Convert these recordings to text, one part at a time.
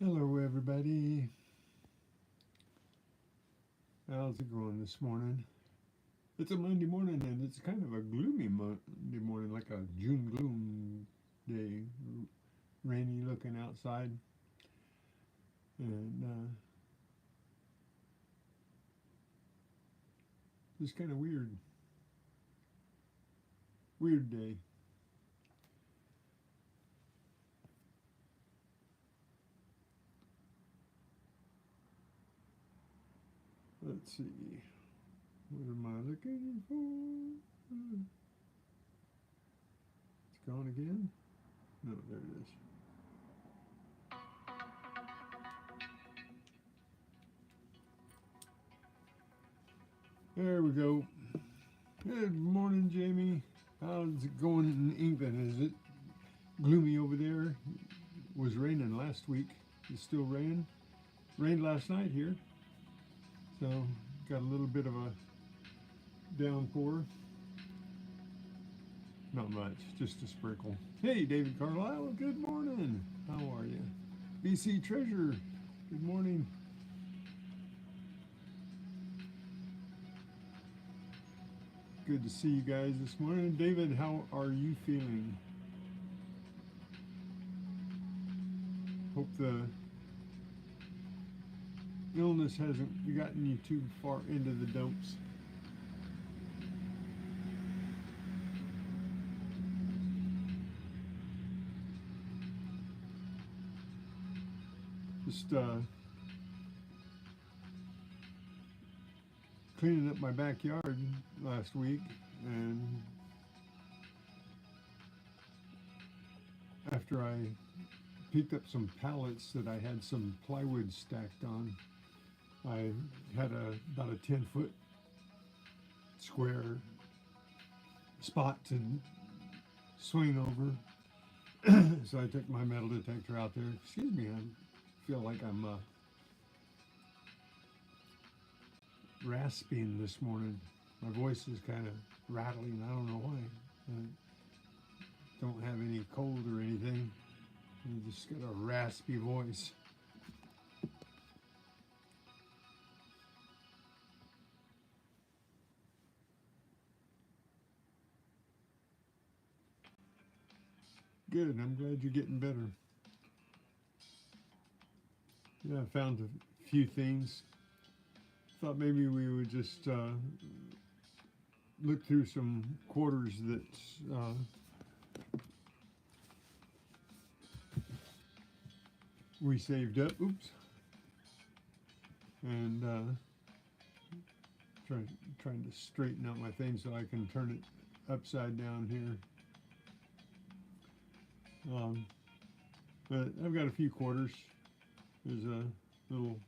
Hello, everybody. How's it going this morning? It's a Monday morning, and it's kind of a gloomy Monday morning, like a June gloom day. Rainy looking outside, and just kind of weird day. Let's see. What am I looking for? It's gone again? No, there it is. There we go. Good morning, Jamie. How's it going in England? Is it gloomy over there? It was raining last week. It's still raining. Rained last night here, so got a little bit of a downpour. Not much, just a sprinkle. Hey, David Carlisle, good morning. How are you? BC Treasure, good morning. Good to see you guys this morning. David, how are you feeling? Hope the illness hasn't gotten you too far into the dumps. Just cleaning up my backyard last week, and after I picked up some pallets that I had some plywood stacked on, I had about a 10-foot square spot to swing over. So I took my metal detector out there. Excuse me, I feel like I'm rasping this morning. My voice is kind of rattling. I don't know why. I don't have any cold or anything. I just got a raspy voice. Good. I'm glad you're getting better. Yeah, I found a few things. Thought maybe we would just look through some quarters that we saved up. Oops. And trying to straighten out my thing so I can turn it upside down here. But I've got a few quarters. There's a little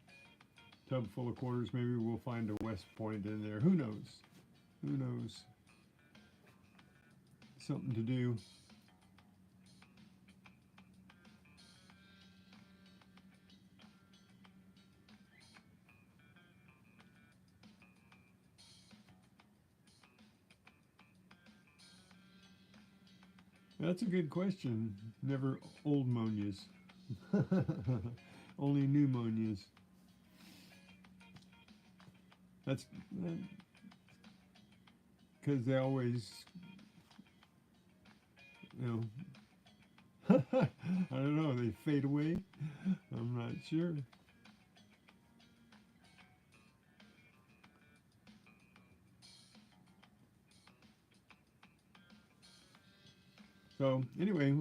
tub full of quarters. Maybe we'll find a West Point in there. Who knows? Who knows? Something to do. That's a good question. Never old monias. Only pneumonias. That's because they always, you know, I don't know, they fade away. I'm not sure. So anyway,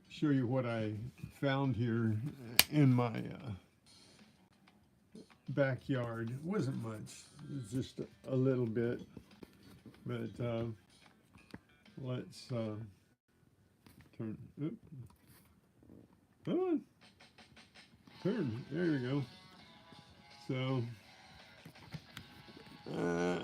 show you what I found here in my backyard. It wasn't much. It was just a little bit. But let's turn. Oop. Come on. Turn. There we go. So. Yeah.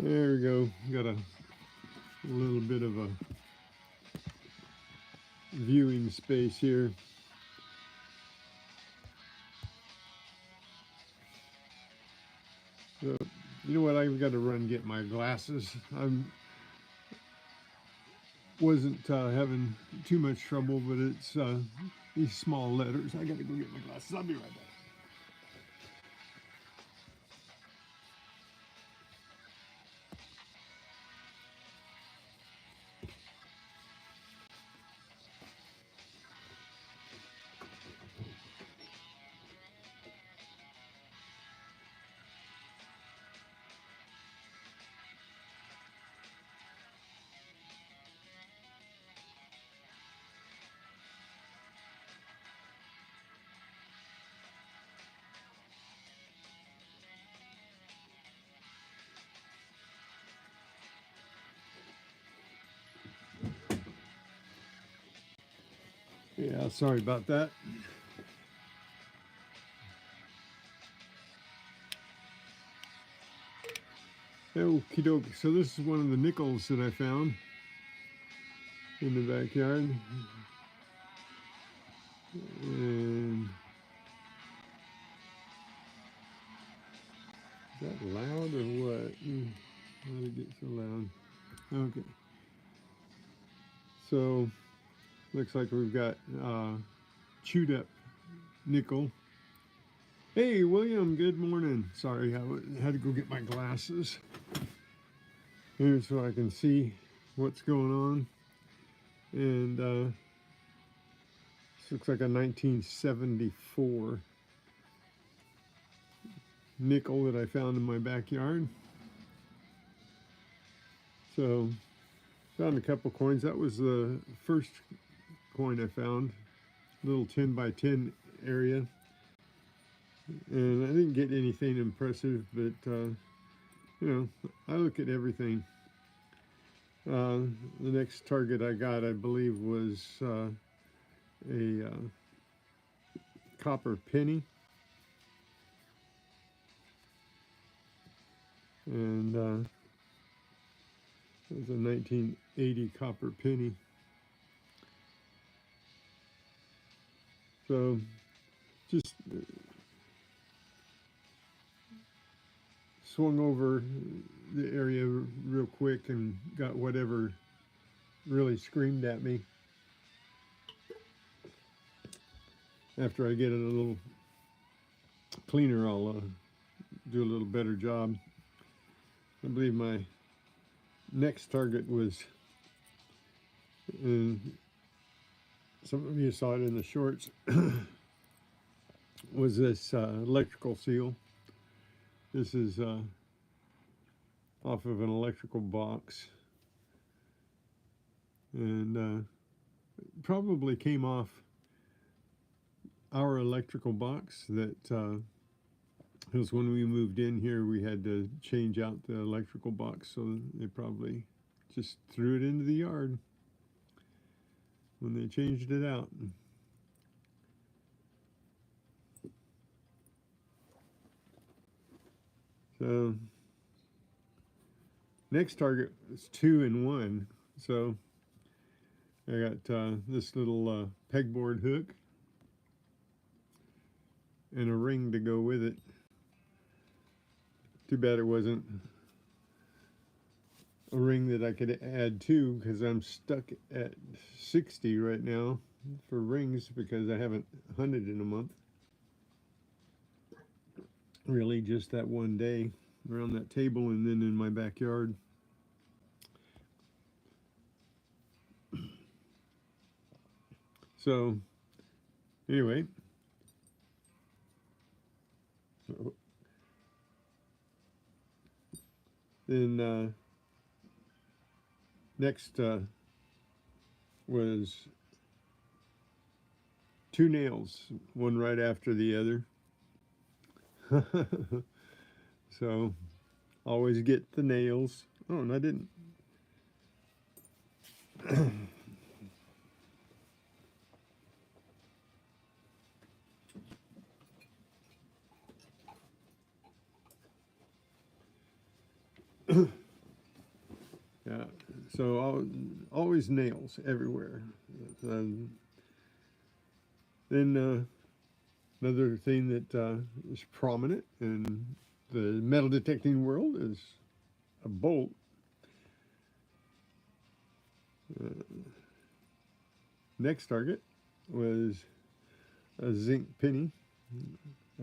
There we go. Got a little bit of a viewing space here. You know what? I've got to run and get my glasses. I wasn't having too much trouble, but it's these small letters. I got to go get my glasses. I'll be right back. Yeah, sorry about that. Okie dokie. So this is one of the nickels that I found in the backyard. And is that loud or what? How did it get so loud? Okay. So looks like we've got chewed up nickel. Hey William, good morning. Sorry, I had to go get my glasses here so I can see what's going on. And this looks like a 1974 nickel that I found in my backyard. So found a couple coins. That was the first coin I found, little 10 by 10 area. And I didn't get anything impressive, but you know, I look at everything. The next target I got, I believe, was a copper penny. And it was a 1980 copper penny. So just swung over the area real quick and got whatever really screamed at me. After I get it a little cleaner, I'll do a little better job. I believe my next target was, and some of you saw it in the shorts, was this electrical seal. This is off of an electrical box, and probably came off our electrical box that because when we moved in here we had to change out the electrical box, so they probably just threw it into the yard when they changed it out. So next target is 2 and 1. So I got this little pegboard hook and a ring to go with it. Too bad it wasn't a ring that I could add to, because I'm stuck at 60 right now for rings because I haven't hunted in a month. Really just that one day around that table and then in my backyard. So anyway, then next was 2 nails, one right after the other. So always get the nails. Oh, and I didn't. Yeah, so always nails everywhere. Then another thing that is prominent and the metal detecting world is a bolt. Next target was a zinc penny,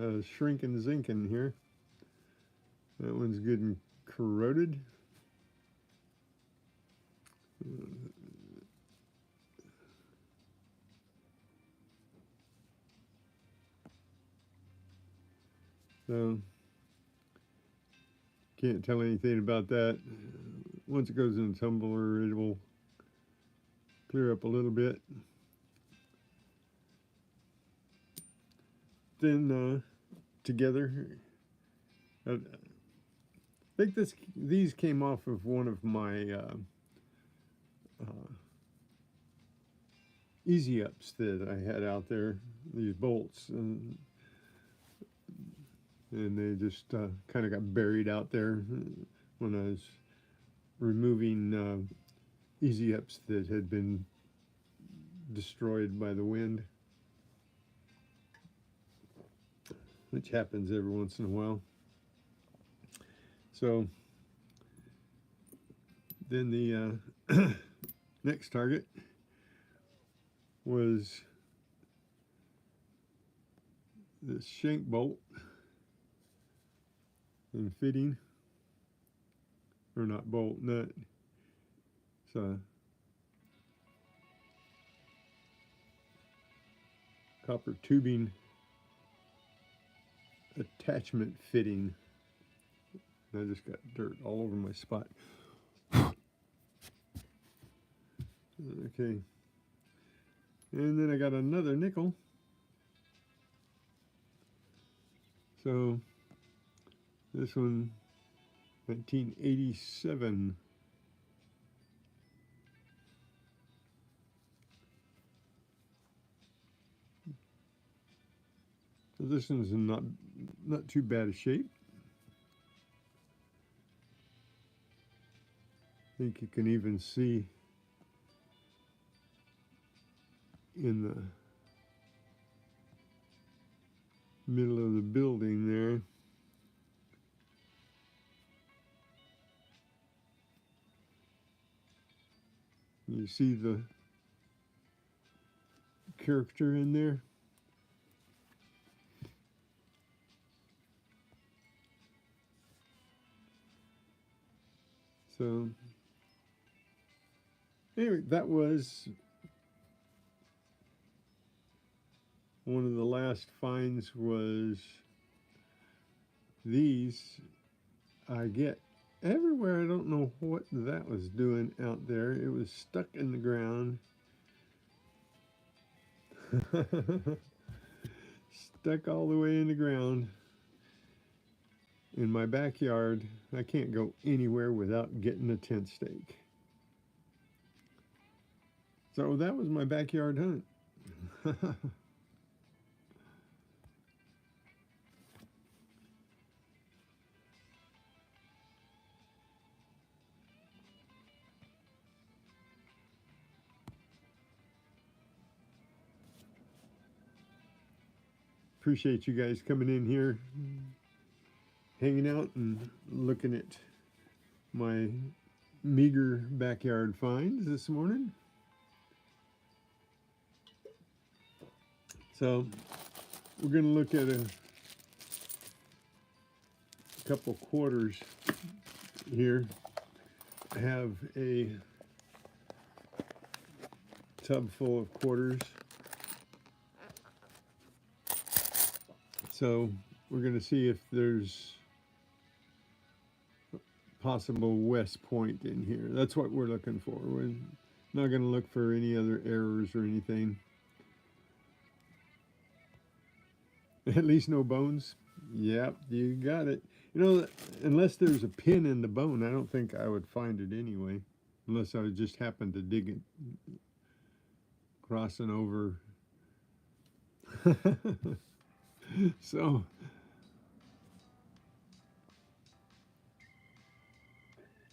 a shrinking zinc in here. That one's good and corroded. So can't tell anything about that. Once it goes in the tumbler, it will clear up a little bit. Then together, I think these came off of one of my easy ups that I had out there. These bolts, and they just kind of got buried out there when I was removing easy ups that had been destroyed by the wind, which happens every once in a while. So then the next target was this shank bolt and fitting, or not bolt, nut. It's a copper tubing attachment fitting. I just got dirt all over my spot. Okay. And then I got another nickel. So this one, 1987. So this one's in not too bad a shape. I think you can even see in the middle of the building there. You see the character in there. So anyway, that was one of the last finds. Was these I get everywhere. I don't know what that was doing out there. It was stuck in the ground. Stuck all the way in the ground in my backyard. I can't go anywhere without getting a tent stake. So that was my backyard hunt. Appreciate you guys coming in here, hanging out and looking at my meager backyard finds this morning. So we're going to look at a couple quarters here. I have a tub full of quarters. So we're going to see if there's possible west point in here. That's what we're looking for. We're not going to look for any other errors or anything. At least no bones. Yep, you got it. You know, unless there's a pin in the bone, I don't think I would find it anyway. Unless I would just happen to dig it, crossing over. So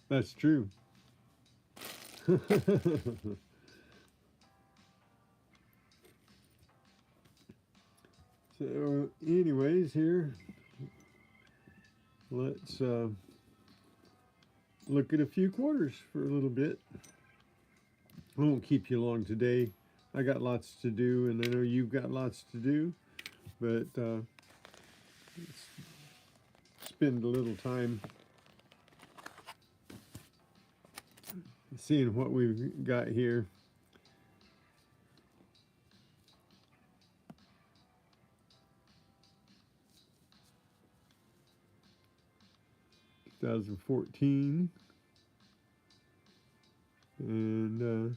that's true. So anyways, here let's look at a few quarters for a little bit. I won't keep you long today. I got lots to do, and I know you've got lots to do, but let's spend a little time seeing what we've got here. (2014) and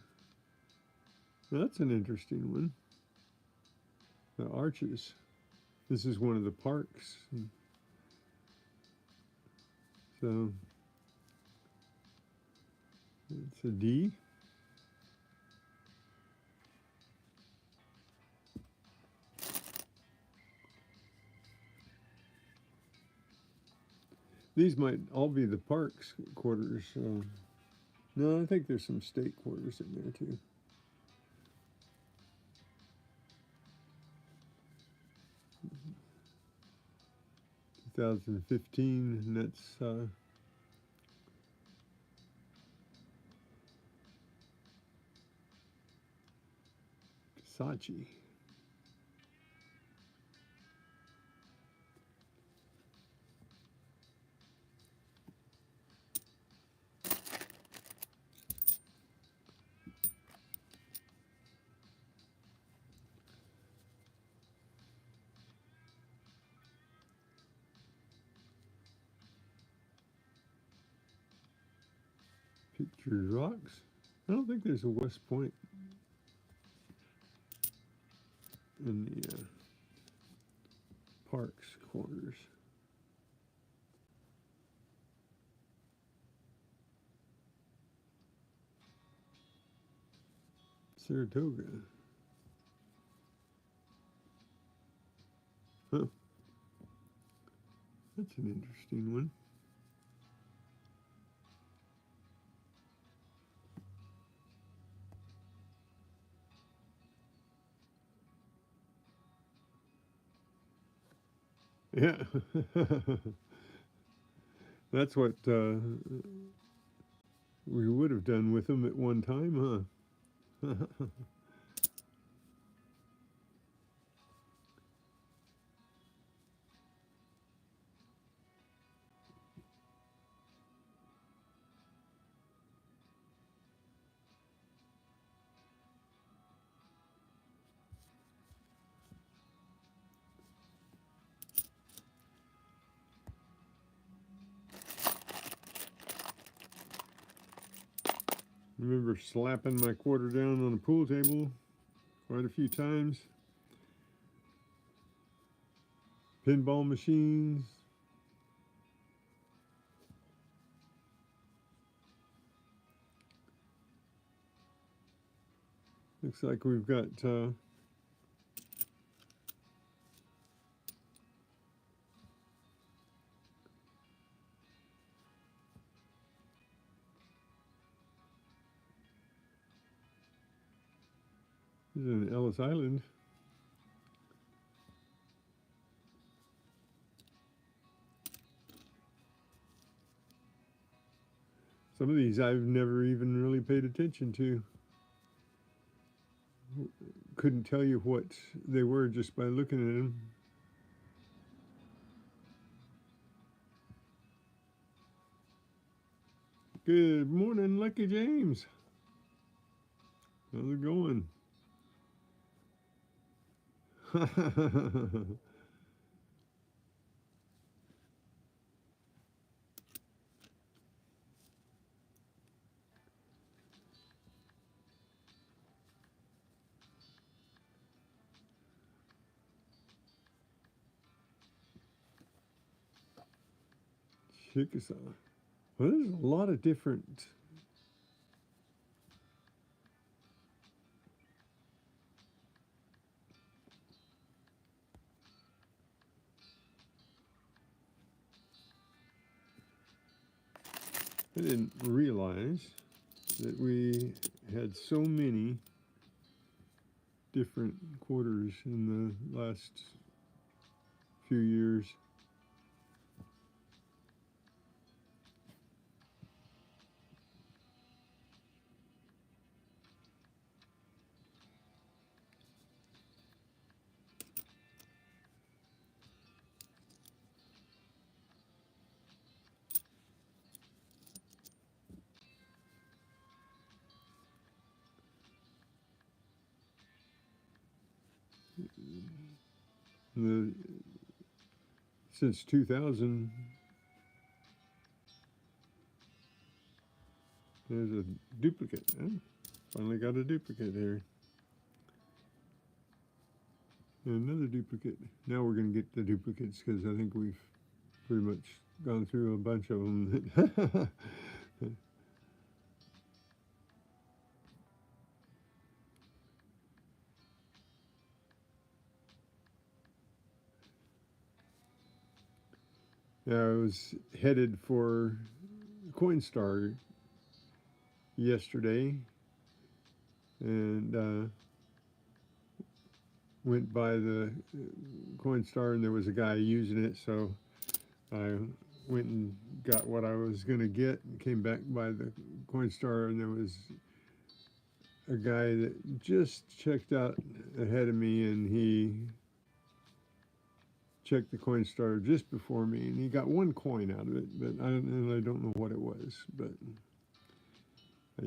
that's an interesting one. The arches. This is one of the parks. So it's a D. These might all be the parks quarters. No, I think there's some state quarters in there too. 2015, and that's Sachi. Pictures Rocks. I don't think there's a West Point in the parks quarters. Saratoga. Huh. That's an interesting one. Yeah. That's what we would have done with them at one time, huh? Remember slapping my quarter down on a pool table quite a few times. Pinball machines. Looks like we've got this is in Ellis Island. Some of these I've never even really paid attention to. Couldn't tell you what they were just by looking at them. Good morning, Lucky James. How's it going? Chickasaw. Well, there's a lot of different I didn't realize that we had so many different quarters in the last few years. the since 2000, there's a duplicate. Oh, finally got a duplicate here. And another duplicate. Now we're going to get the duplicates because I think we've pretty much gone through a bunch of them. I was headed for Coinstar yesterday and went by the Coinstar and there was a guy using it, so I went and got what I was going to get and came back by the Coinstar and there was a guy that just checked out ahead of me and he checked the Coinstar just before me and he got one coin out of it, but I don't know what it was, but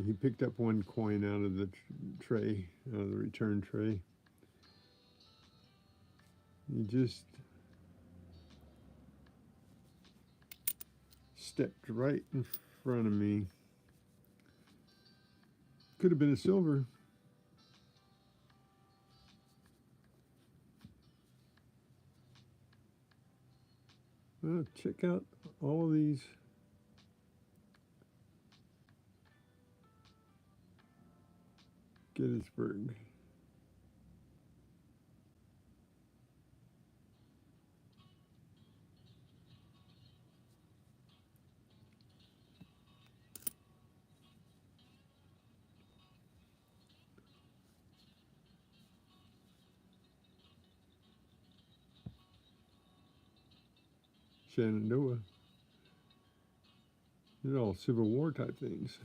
he picked up one coin out of the tray, out of the return tray. He just stepped right in front of me. Could have been a silver. Well, check out all of these. Gettysburg. Shenandoah. They're all Civil War type things.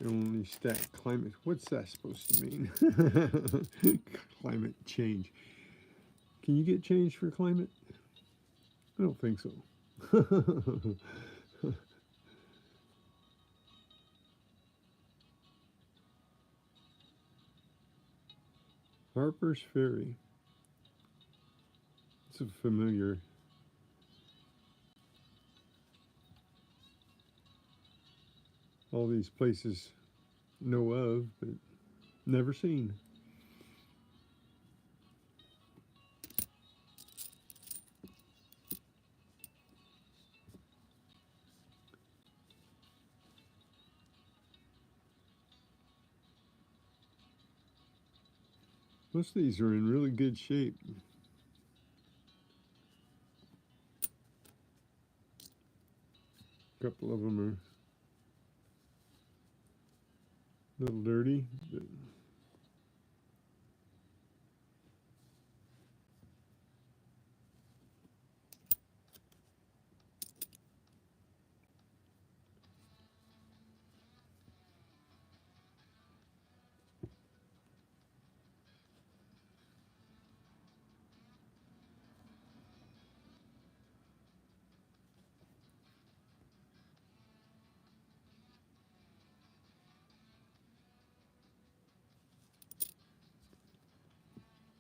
Only stack climate. What's that supposed to mean? Climate change. Can you get change for climate? I don't think so. Harper's Ferry. It's a familiar. All these places know of, but never seen. Most of these are in really good shape. A couple of them are a little dirty, but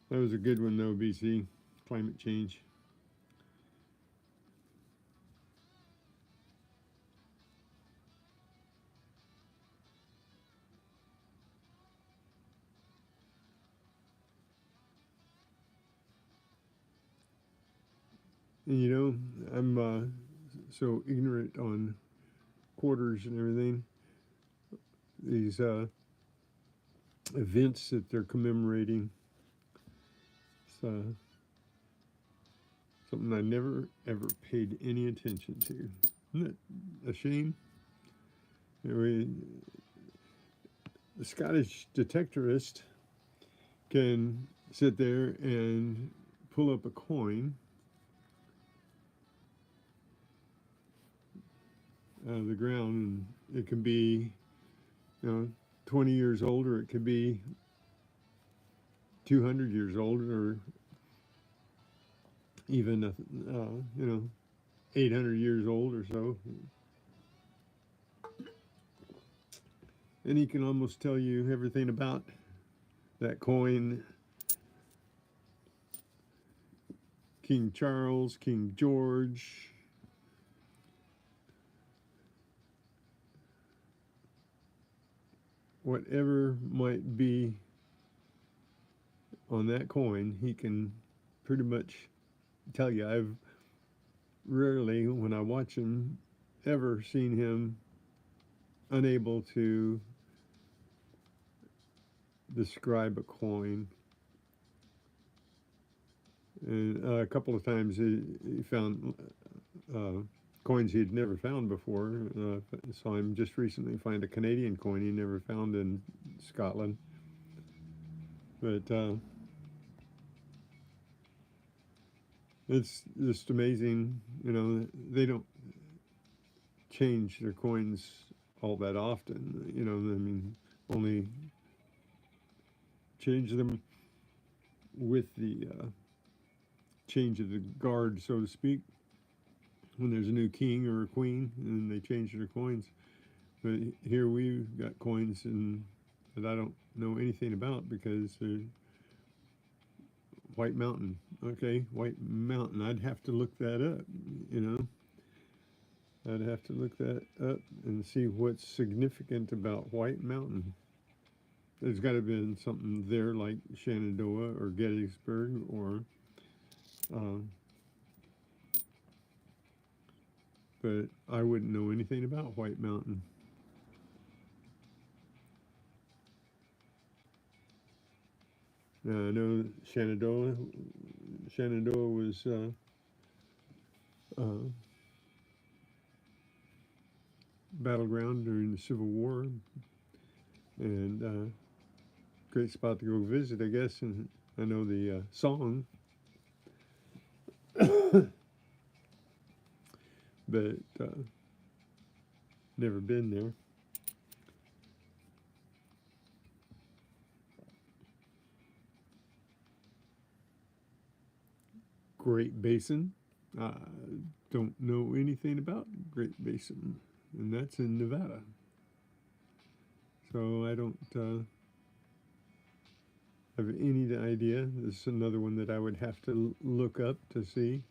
that was a good one though, BC. Climate change. And you know, I'm so ignorant on quarters and everything. These events that they're commemorating. It's something I never ever paid any attention to. Isn't that a shame? The Scottish detectorist can sit there and pull up a coin out of the ground, and it can be, 20 years old, or it could be 200 years old, or even, 800 years old or so. And he can almost tell you everything about that coin. King Charles, King George, whatever might be on that coin, he can pretty much tell you. I've rarely, when I watch him, ever seen him unable to describe a coin. And a couple of times he found uh, coins he'd never found before. Saw him just recently find a Canadian coin he never found in Scotland. But it's just amazing, you know, they don't change their coins all that often, you know, I mean, only change them with the change of the guard, so to speak, when there's a new king or a queen, and they change their coins. But here we've got coins that I don't know anything about because they're White Mountain. Okay, White Mountain. I'd have to look that up, you know. I'd have to look that up and see what's significant about White Mountain. There's got to have been something there like Shenandoah or Gettysburg or, uh, but I wouldn't know anything about White Mountain. I know Shenandoah. Shenandoah was uh, battleground during the Civil War, and great spot to go visit, I guess. And I know the song, but never been there. Great Basin. I don't know anything about Great Basin, and that's in Nevada. So I don't have any idea. This is another one that I would have to look up to see.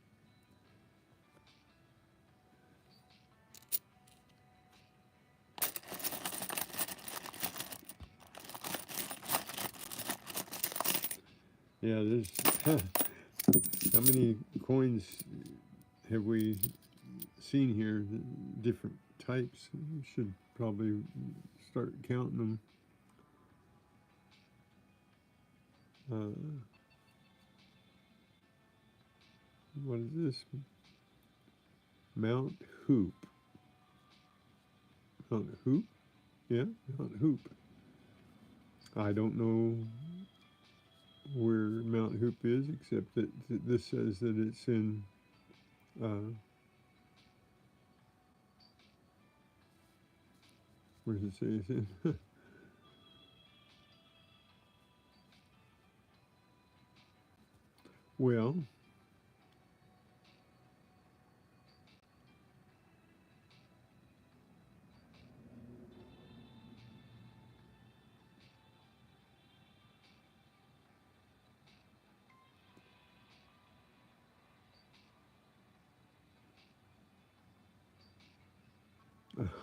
Yeah, there's how many coins have we seen here? Different types. We should probably start counting them. What is this? Mount Hoop. Mount Hoop? Yeah, Mount Hoop. I don't know where Mount Hoop is, except that this says that it's in where does it say it's in? Well,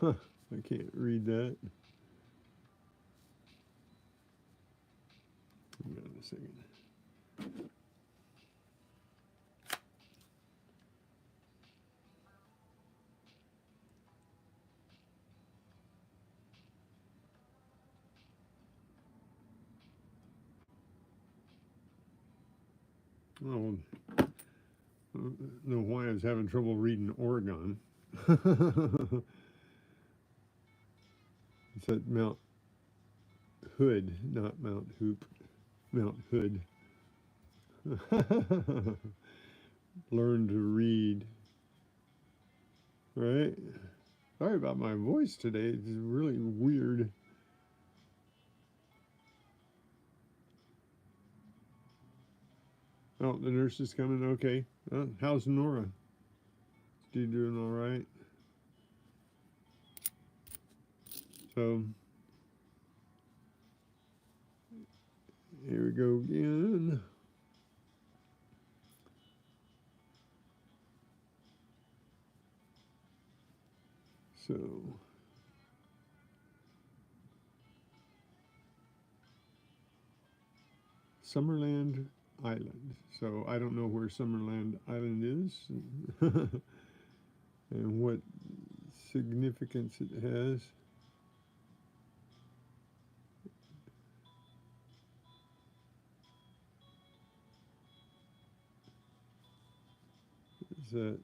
I can't read that. Hang on a second. Oh, I don't know why I was having trouble reading Oregon. It's at Mount Hood, not Mount Hoop. Mount Hood. Learn to read. Right? Sorry about my voice today. It's really weird. Oh, the nurse is coming. Okay. How's Nora? HD doing all right. So here we go again. So Summerland Island. So I don't know where Summerland Island is and what significance it has. Is that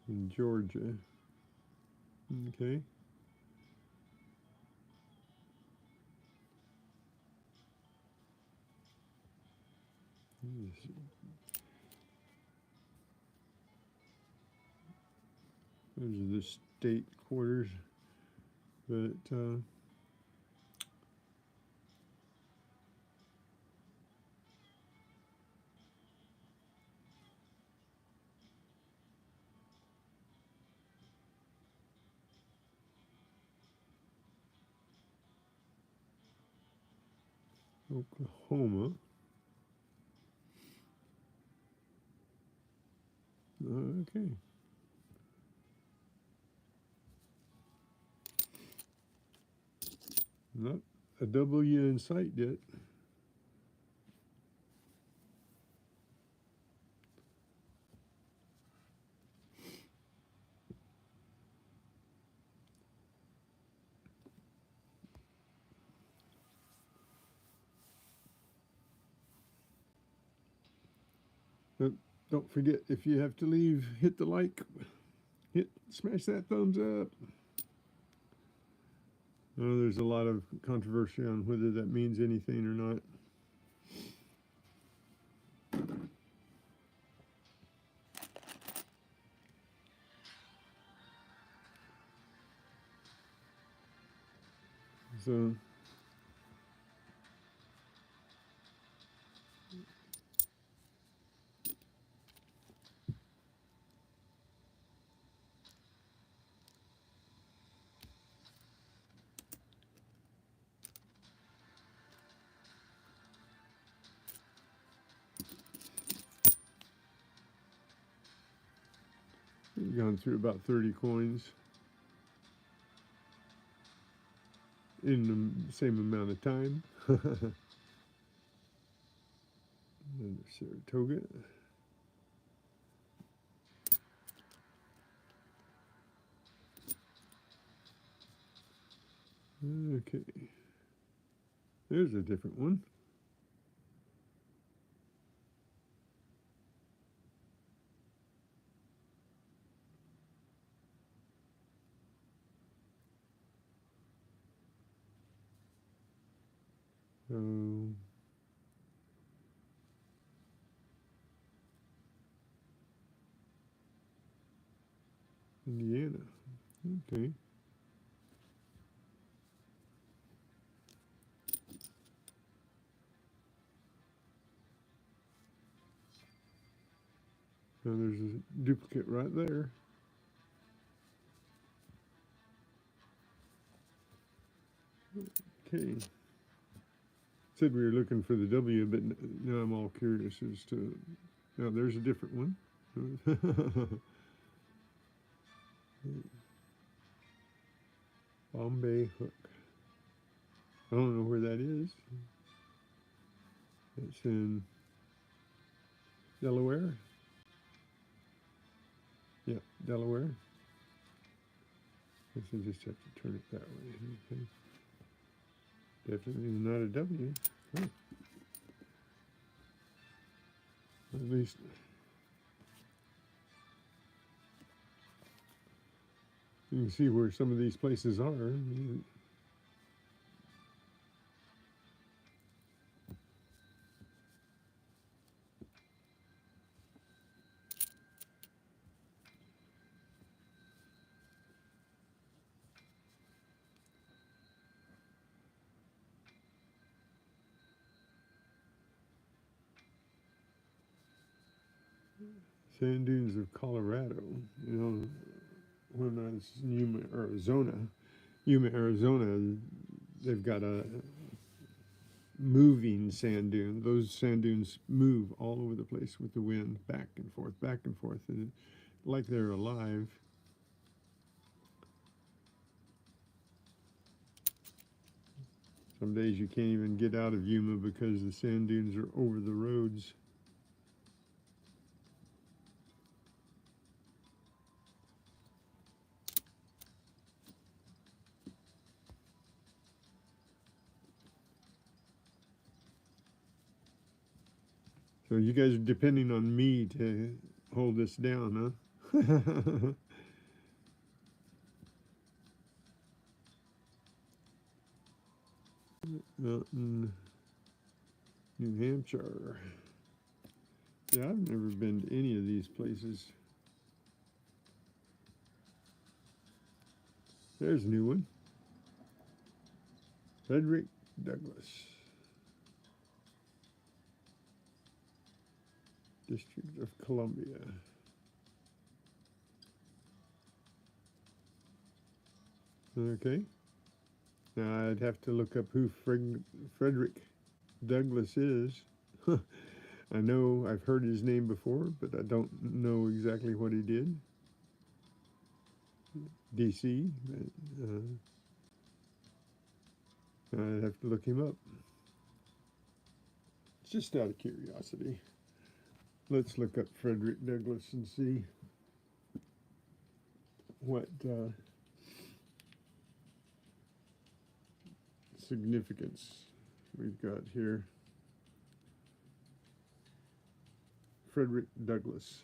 in Georgia? Okay. Those are the state quarters, but Oklahoma. Okay. Not a W in sight yet. But don't forget, if you have to leave, hit the like, smash that thumbs up. Oh, there's a lot of controversy on whether that means anything or not. So we've gone through about 30 coins in the same amount of time. And Saratoga. Okay. There's a different one. Indiana. Okay. Now there's a duplicate right there. Okay. Said we were looking for the W, but now I'm all curious as to. Now there's a different one. Bombay Hook. I don't know where that is. It's in Delaware. Yeah, Delaware. I guess I just have to turn it that way. Okay. Definitely not a W. Oh. At least you can see where some of these places are. Sand dunes of Colorado. You know, when I was in Yuma, Arizona, they've got a moving sand dune. Those sand dunes move all over the place with the wind, back and forth, and like they're alive. Some days you can't even get out of Yuma because the sand dunes are over the roads. So you guys are depending on me to hold this down, huh? Mountain, New Hampshire. Yeah, I've never been to any of these places. There's a new one. Frederick Douglass, District of Columbia. Okay. Now I'd have to look up who Frederick Douglass is. I know I've heard his name before, but I don't know exactly what he did. DC. I'd have to look him up. Just out of curiosity. Let's look up Frederick Douglass and see what significance we've got here. Frederick Douglass.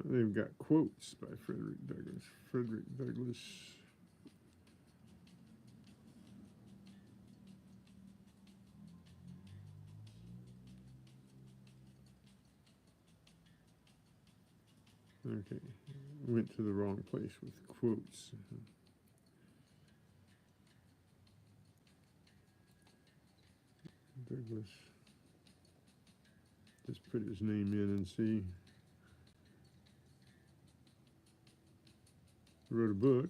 They've got quotes by Frederick Douglass. Frederick Douglass. Okay, went to the wrong place with quotes. Douglass. Just put his name in and see. Wrote a book.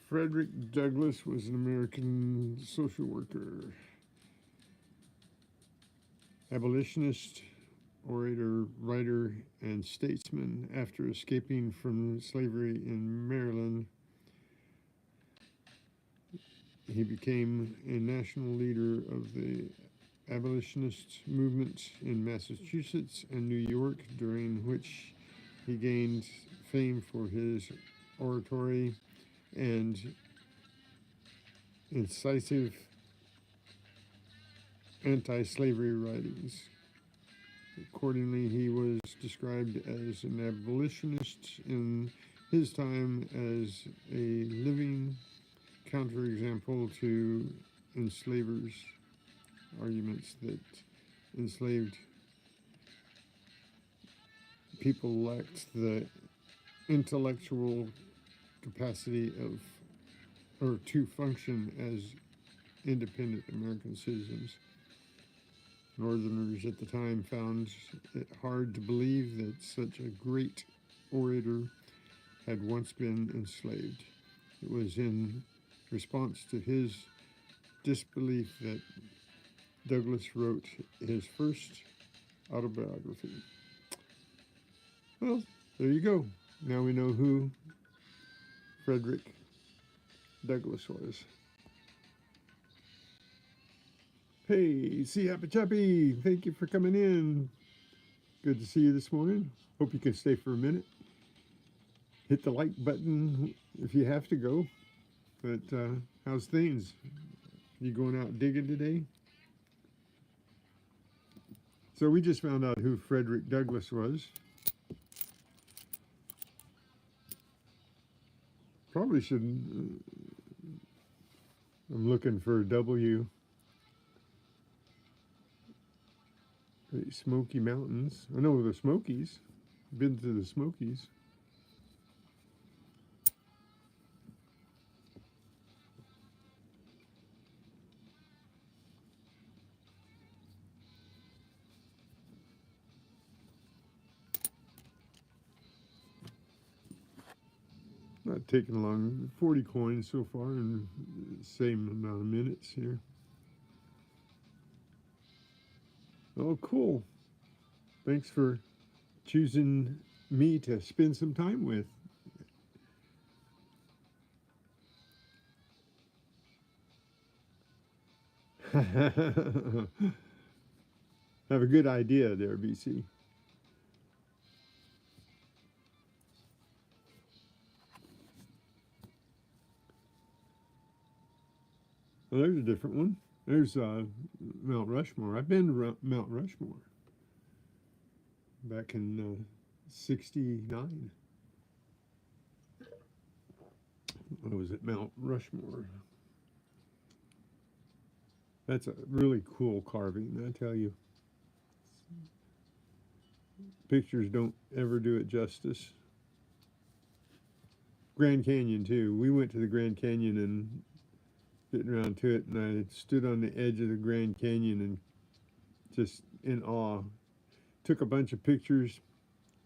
Frederick Douglass was an American social worker, abolitionist, orator, writer, and statesman. After escaping from slavery in Maryland, he became a national leader of the abolitionist movement in Massachusetts and New York, during which he gained fame for his oratory and incisive anti-slavery writings. Accordingly, he was described as an abolitionist in his time as a living counterexample to enslavers' arguments that enslaved people lacked the intellectual capacity of or to function as independent American citizens. Northerners at the time found it hard to believe that such a great orator had once been enslaved. It was in response to his disbelief that Douglass wrote his first autobiography. Well, there you go. Now we know who Frederick Douglass was. Hey, see Happy Chappy, thank you for coming in. Good to see you this morning. Hope you can stay for a minute. Hit the like button if you have to go. But how's things? You going out digging today? So we just found out who Frederick Douglass was. Probably shouldn't. I'm looking for a W. The Smoky Mountains. I know the Smokies. Been to the Smokies. not taking long. 40 coins so far and same amount of minutes here. Oh, cool. Thanks for choosing me to spend some time with. Have a good idea there, BC. Well, there's a different one. There's Mount Rushmore. I've been to Mount Rushmore back in '69. I was at Mount Rushmore. That's a really cool carving, I tell you. Pictures don't ever do it justice. Grand Canyon, too. We went to the Grand Canyon and getting around to it, and I stood on the edge of the Grand Canyon and just in awe. Took a bunch of pictures.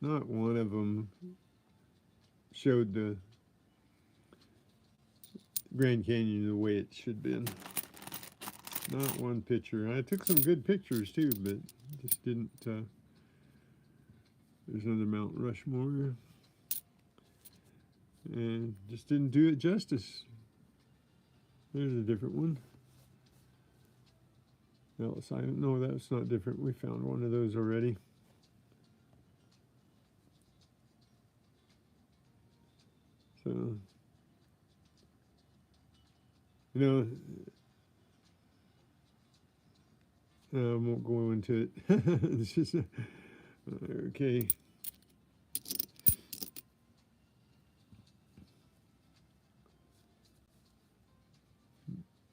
Not one of them showed the Grand Canyon the way it should have been. Not one picture. I took some good pictures too, but just didn't. There's another Mount Rushmore, and just didn't do it justice. There's a different one. Ellis Island. No, that's not different. We found one of those already. So, you know, I won't go into it. It's just okay.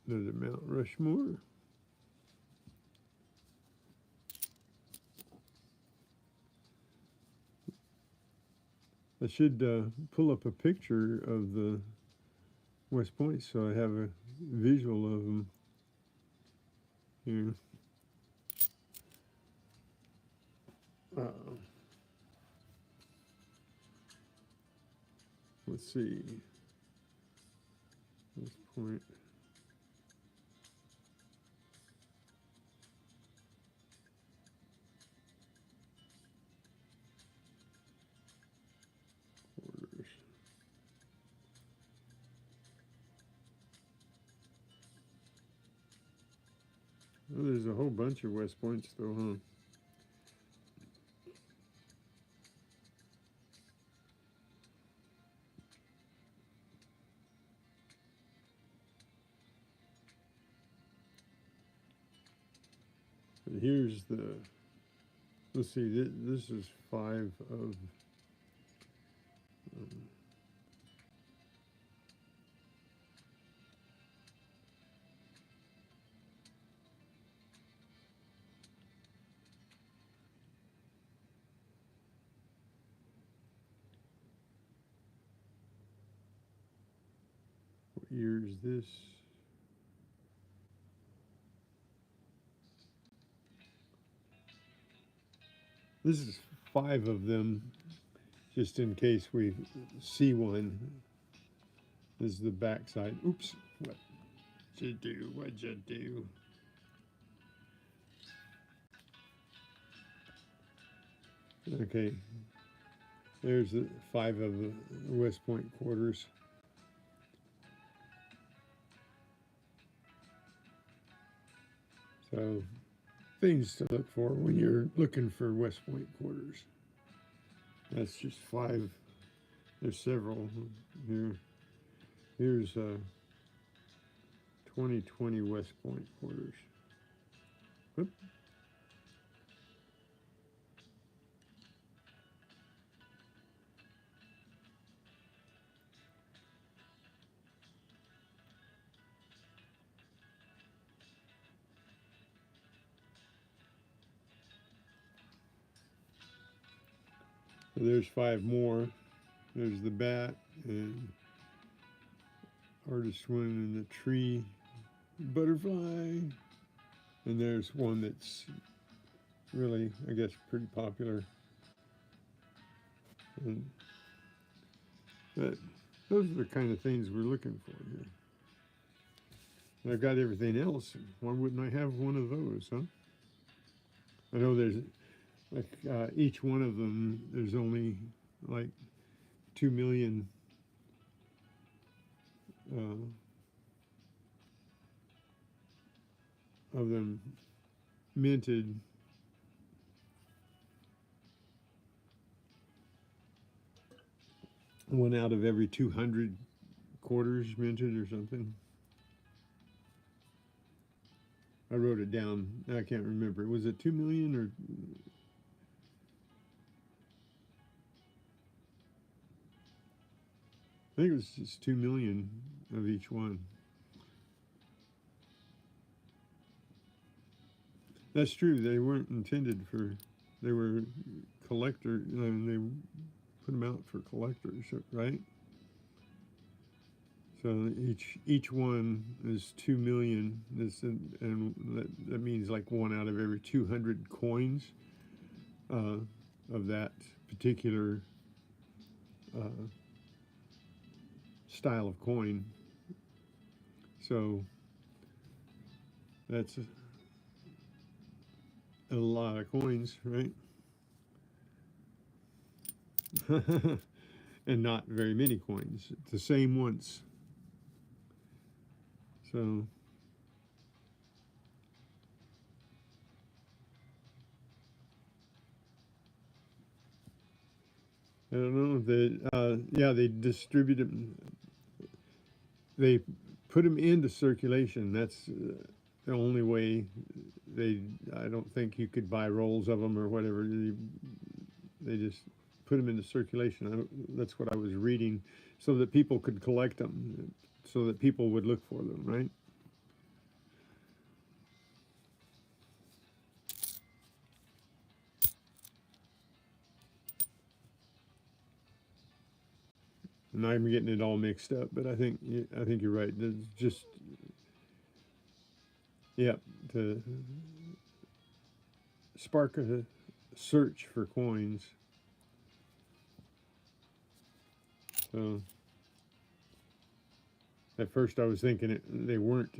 Another Mount Rushmore. I should pull up a picture of the West Point so I have a visual of them here. Let's see. West Point. Well, there's a whole bunch of West Points though, huh? But here's the, let's see, this is 5 of, what year is this? This is 5 of them, just in case we see one. This is the back side. Oops, what'd you do? What'd you do? Okay, there's the 5 of the West Point quarters. So, things to look for when you're looking for West Point quarters. That's just 5. There's several here. Here's 2020 West Point quarters. Whoop. So there's 5 more. There's the bat and artist one in the tree, butterfly, and there's one that's really, I guess, pretty popular. And, but Those are the kind of things we're looking for here. And I've got everything else. Why wouldn't I have one of those, huh? I know there's like each one of them. There's only like 2 million uh, of them minted. One out of every 200 quarters minted or something. I wrote it down. I can't remember. Was it 2 million or? I think it was just 2 million of each one. That's true. They weren't intended for. They were collector. They put them out for collectors, right? So each one is 2 million. And that means like one out of every 200 coins of that particular style of coin. So that's a lot of coins, right? And not very many coins. It's the same once. So I don't know. They distribute them. They put them into circulation. That's the only way. I don't think you could buy rolls of them or whatever. They just put them into circulation. That's what I was reading, so that people could collect them, so that people would look for them, right? And I'm getting it all mixed up, but I think you're right. It's just to spark a search for coins. So at first I was thinking they weren't,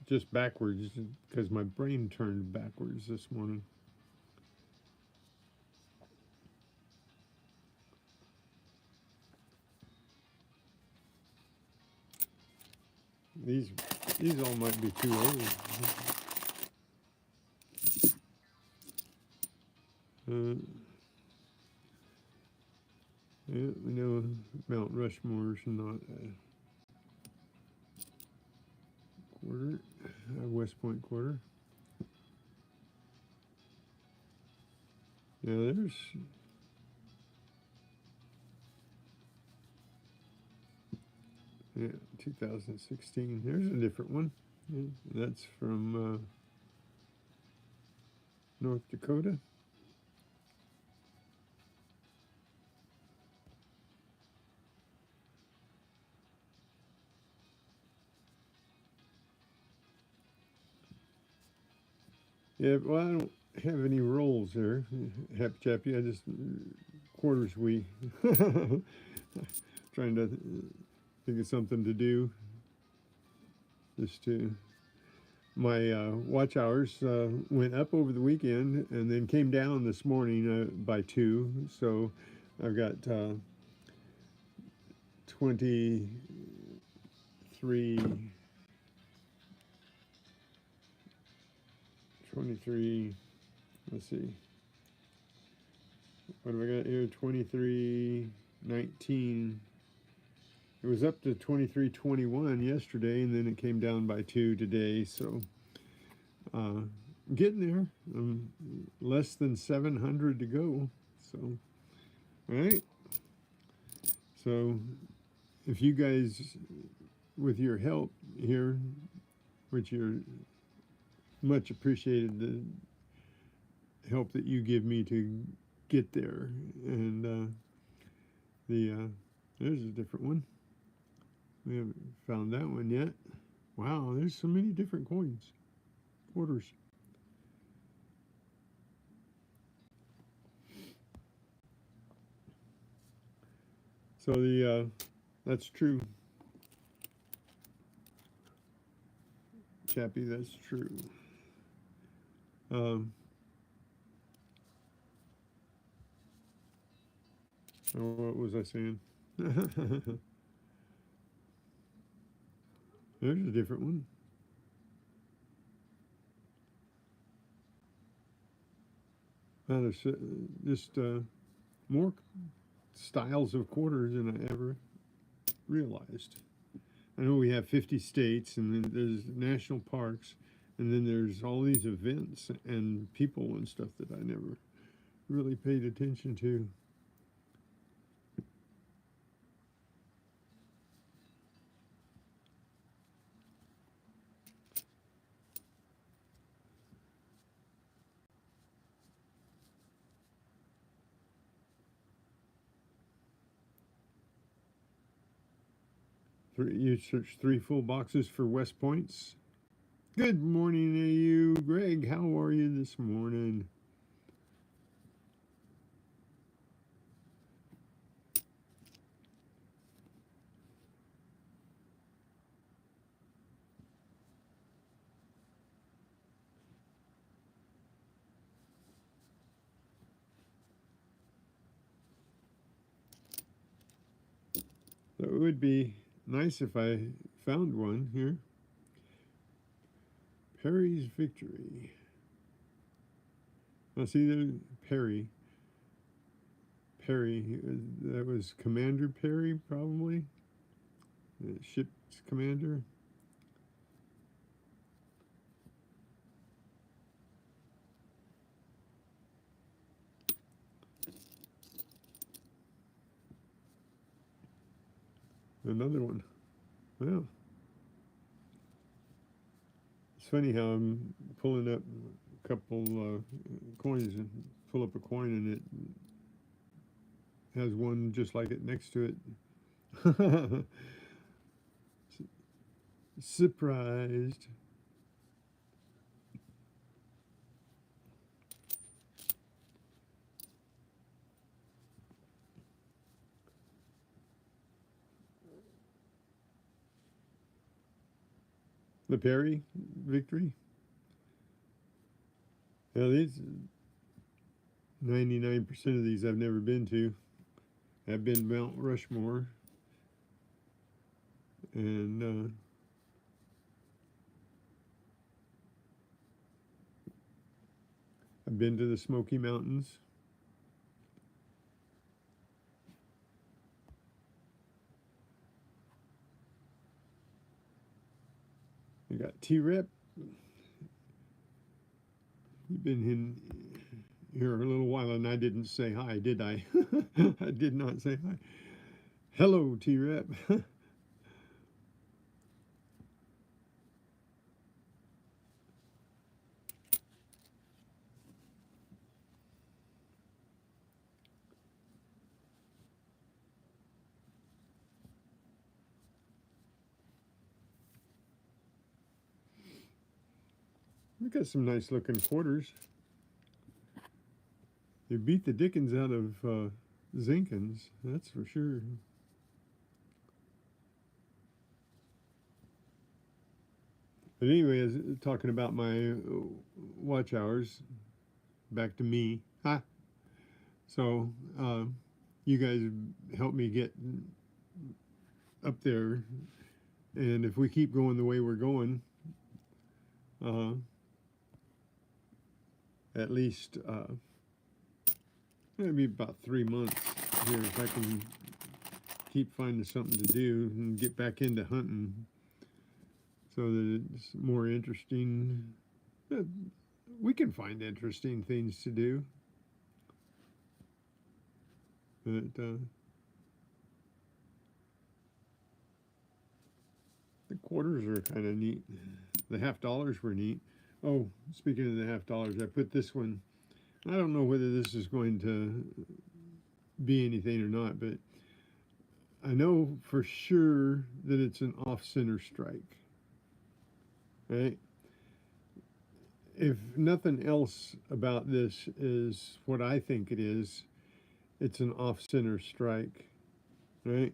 just backwards because my brain turned backwards this morning. These all might be too old. Yeah, we know Mount Rushmore's not a quarter, a West Point quarter. Yeah, there's 2016. There's a different one. Yeah, that's from North Dakota. Yeah, well, I don't have any rolls there. Happy Chappy. I just quarters we trying to think of something to do. Just to my watch hours went up over the weekend and then came down this morning by 2. So I've got 23. Let's see. What have I got here? 23.19. It was up to 23.21 yesterday, and then it came down by 2 today. So getting there. Less than 700 to go. So, all right. So if you guys, with your help here, which you're much appreciated, the help that you give me to get there, and there's a different one. We haven't found that one yet. Wow, there's so many different coins, quarters. So that's true, Chappie. That's true. Um, what was I saying? There's a different one. There's just more styles of quarters than I ever realized. I know we have 50 states, and then there's national parks, and then there's all these events and people and stuff that I never really paid attention to. You search 3 full boxes for West Points. Good morning to you, Greg. How are you this morning? So it would be nice if I found one here. Perry's Victory. Now see there, Perry. Perry, that was Commander Perry, probably. The ship's commander. Another one. Well, it's funny how I'm pulling up a couple coins and pull up a coin and it has one just like it next to it. Surprised. The Perry Victory. Now these 99% of these I've never been to. I've been Mount Rushmore, and I've been to the Smoky Mountains. We got T-Rep. You've been in here a little while, and I didn't say hi, did I? I did not say hi. Hello, T-Rep. We got some nice looking quarters. They beat the dickens out of Zinkins, that's for sure. But anyway, as talking about my watch hours, back to me. Huh? So you guys help me get up there, and if we keep going the way we're going, at least maybe about 3 months here, if I can keep finding something to do and get back into hunting, so that it's more interesting. We can find interesting things to do. But the quarters are kind of neat. The $50 were neat. Oh, speaking of the $50, I put this one. I don't know whether this is going to be anything or not, but I know for sure that it's an off-center strike. Right? If nothing else about this is what I think it is, it's an off-center strike. right?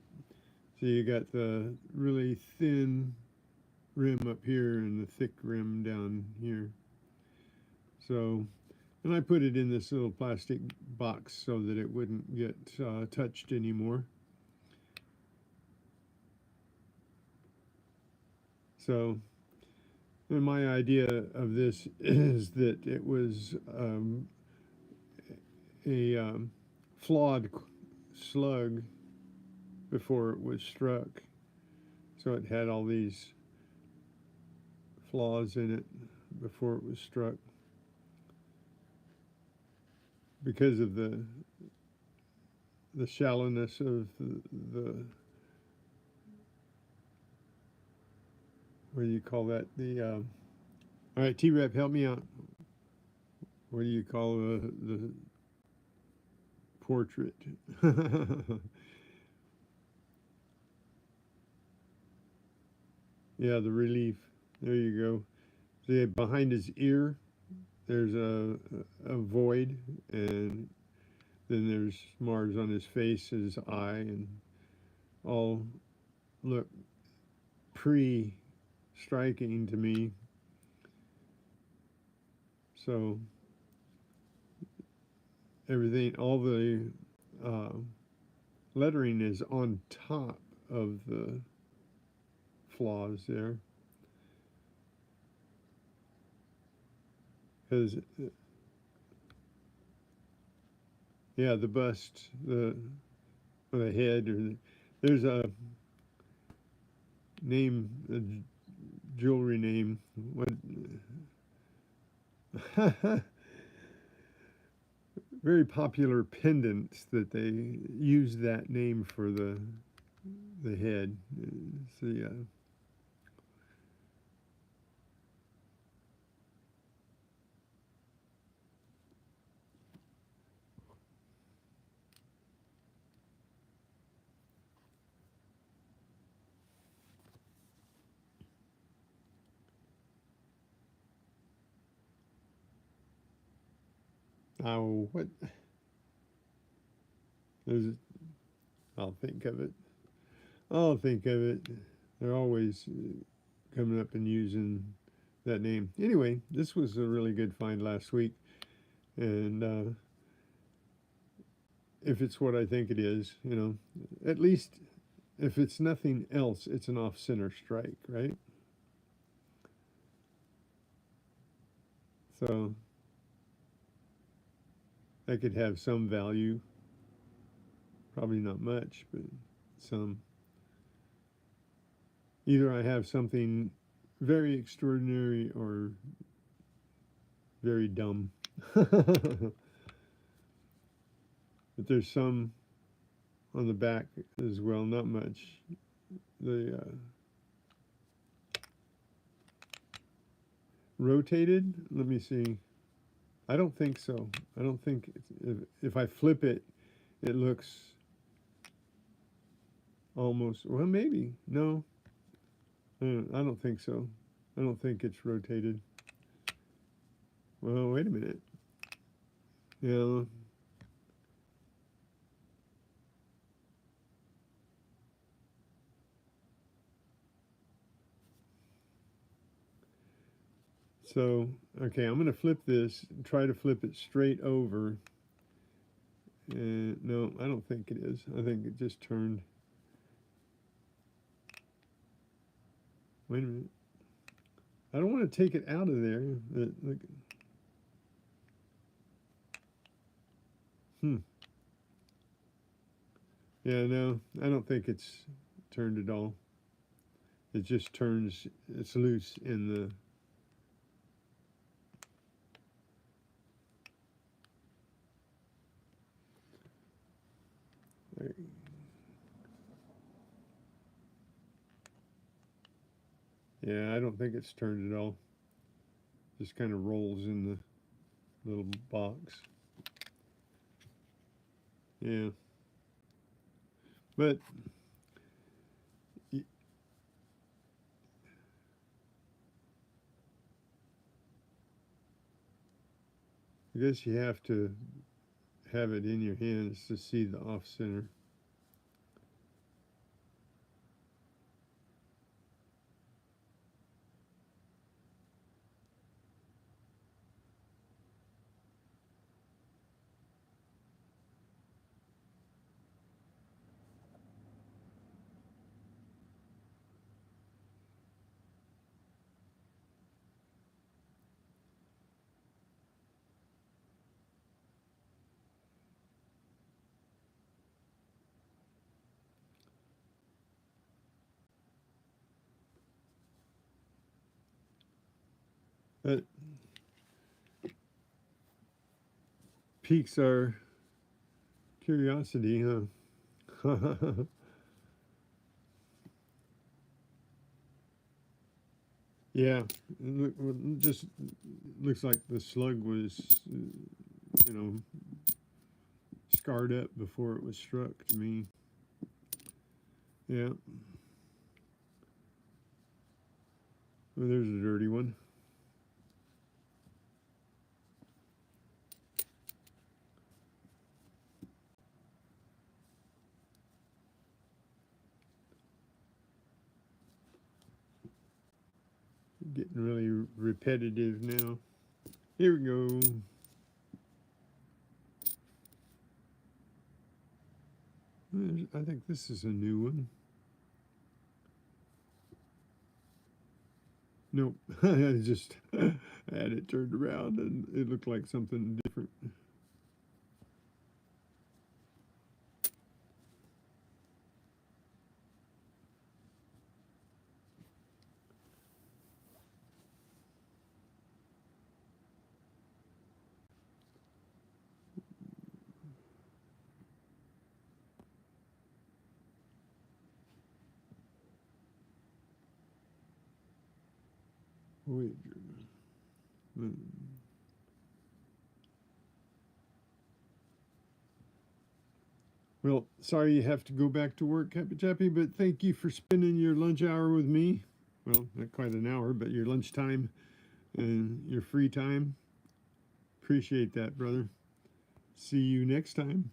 So you got the really thin rim up here and the thick rim down here. So, and I put it in this little plastic box so that it wouldn't get touched anymore. So, and my idea of this is that it was a flawed slug before it was struck. So it had all these flaws in it before it was struck because of the shallowness of the what do you call that? All right, T-Rep, help me out. What do you call the portrait? Yeah, the relief. There you go. See, behind his ear, there's a void, and then there's Mars on his face, his eye, and all look pre-striking to me. So everything, all the uh, lettering is on top of the flaws there, because yeah, the bust, the head, there's a name, a jewelry name. What? Very popular pendants that they use that name for the head. So yeah. Oh, what? There's, I'll think of it. I'll think of it. They're always coming up and using that name. Anyway, this was a really good find last week, and if it's what I think it is, at least if it's nothing else, it's an off-center strike, right? So that could have some value. Probably not much, but some. Either I have something very extraordinary or very dumb. But there's some on the back as well, not much. The rotated, let me see. I don't think so. I don't think if I flip it, it looks almost, well, maybe. No, I don't think so. I don't think it's rotated. Well, wait a minute. Yeah. So, okay, I'm going to flip this, try to flip it straight over. And no, I don't think it is. I think it just turned. Wait a minute. I don't want to take it out of there. Look. Hmm. Yeah, no, I don't think it's turned at all. It just turns, it's loose in the. Yeah, I don't think it's turned at all. Just kind of rolls in the little box. Yeah. But I guess you have to have it in your hands to see the off center. That piques our curiosity, huh? Yeah, just looks like the slug was, you know, scarred up before it was struck to me. Yeah. Well, there's a dirty one. Getting really repetitive now. Here we go. I think this is a new one. Nope. I just had it turned around and it looked like something different. Voyager. Hmm. Well, sorry you have to go back to work, Happy Chappy, but thank you for spending your lunch hour with me. Well, not quite an hour, but your lunchtime and your free time. Appreciate that, brother. See you next time.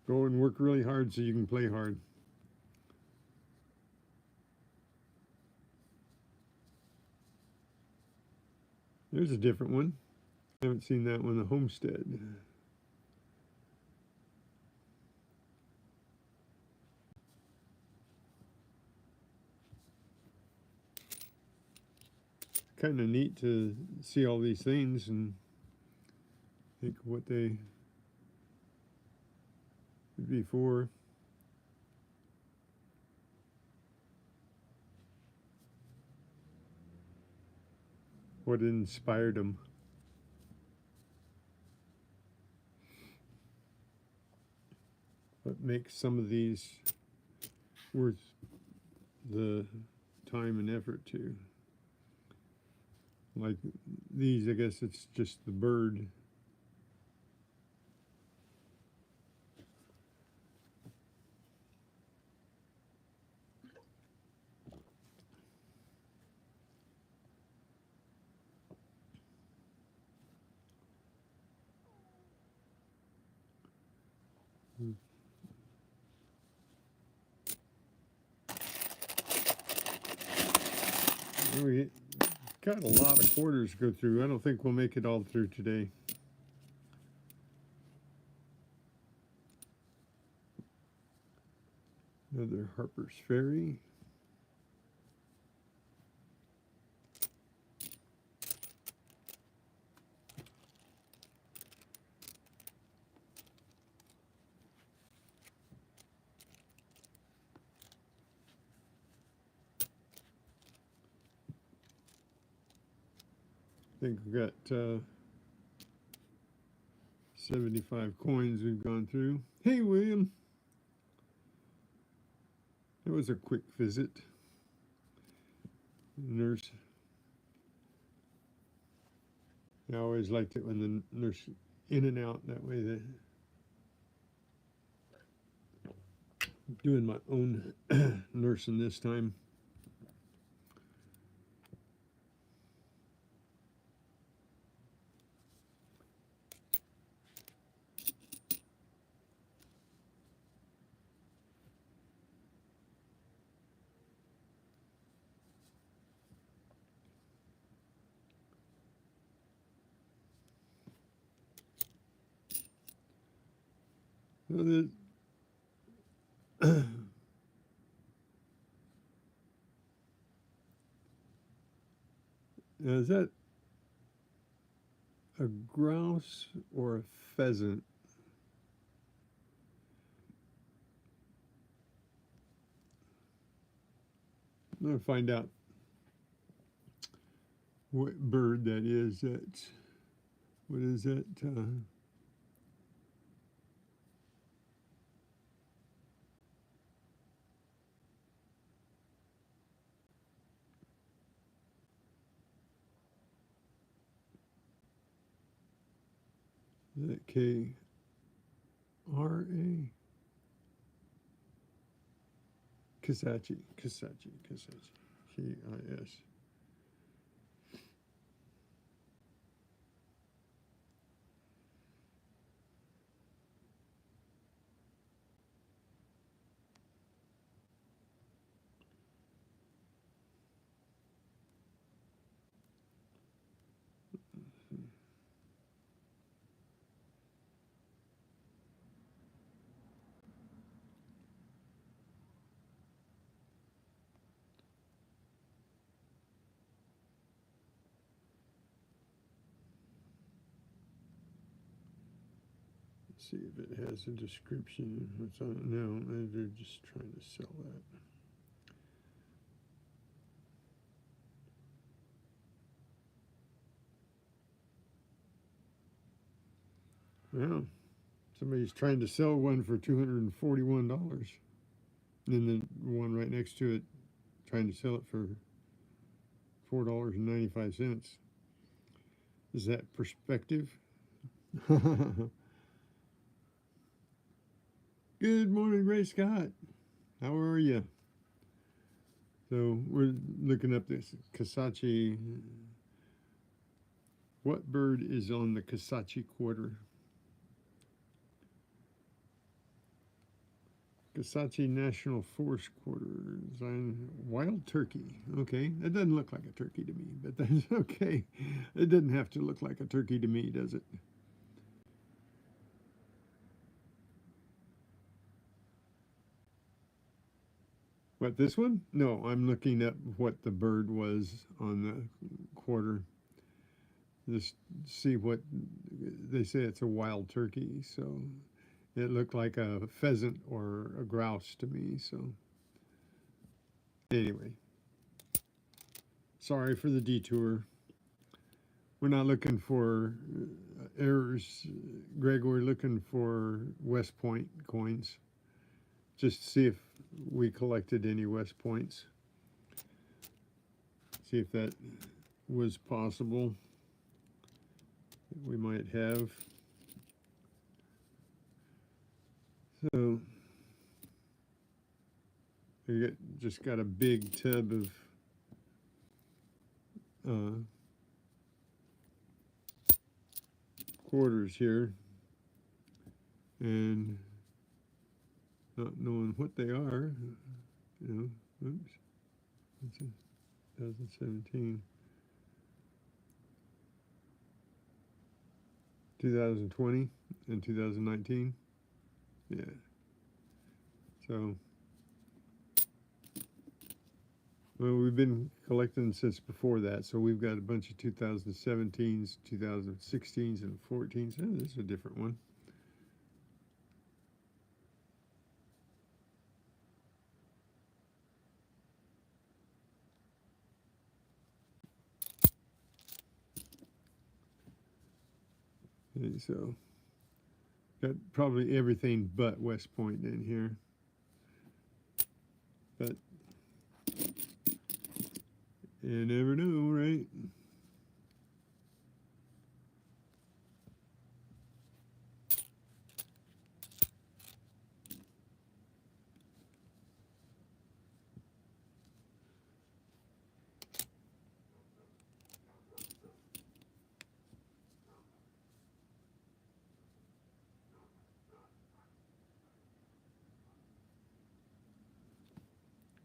Go and work really hard so you can play hard. There's a different one. I haven't seen that one, the Homestead. Kind of neat to see all these things and think what they would be for. What inspired them. What makes some of these worth the time and effort to. Like these, I guess it's just the bird. We got a lot of quarters to go through. I don't think we'll make it all through today. Another Harper's Ferry. I think we've got 75 coins we've gone through. Hey, William. That was a quick visit. Nurse. I always liked it when the nurse in and out. That way, doing my own nursing this time. Well, is that a grouse or a pheasant? I'm going to find out what bird that is. That's, what is that? Is that K R A? Kisachi. K-I-S. See if it has a description. What's on it? No, they're just trying to sell that. Yeah, somebody's trying to sell one for $241, and then the one right next to it trying to sell it for $4.95. Is that perspective? Good morning, Ray Scott. How are you? So we're looking up this Kisachi. What bird is on the Kisachi quarter? Kisachi National Forest quarter design. Wild turkey. Okay, it doesn't look like a turkey to me, but that's okay. It doesn't have to look like a turkey to me, does it? What, this one? No, I'm looking up what the bird was on the quarter. Just see what they say. It's a wild turkey, so it looked like a pheasant or a grouse to me. So anyway, sorry for the detour. We're not looking for errors, Greg. We're looking for West Point coins, just to see if we collected any West Points. See if that was possible. We might have. So we just got a big tub of quarters here, and not knowing what they are, you know. Oops, it's 2017, 2020, and 2019. Yeah. So, well, we've been collecting since before that, so we've got a bunch of 2017s, 2016s, and 14s. Oh, this is a different one. And so, got probably everything but West Point in here. But you never know, right?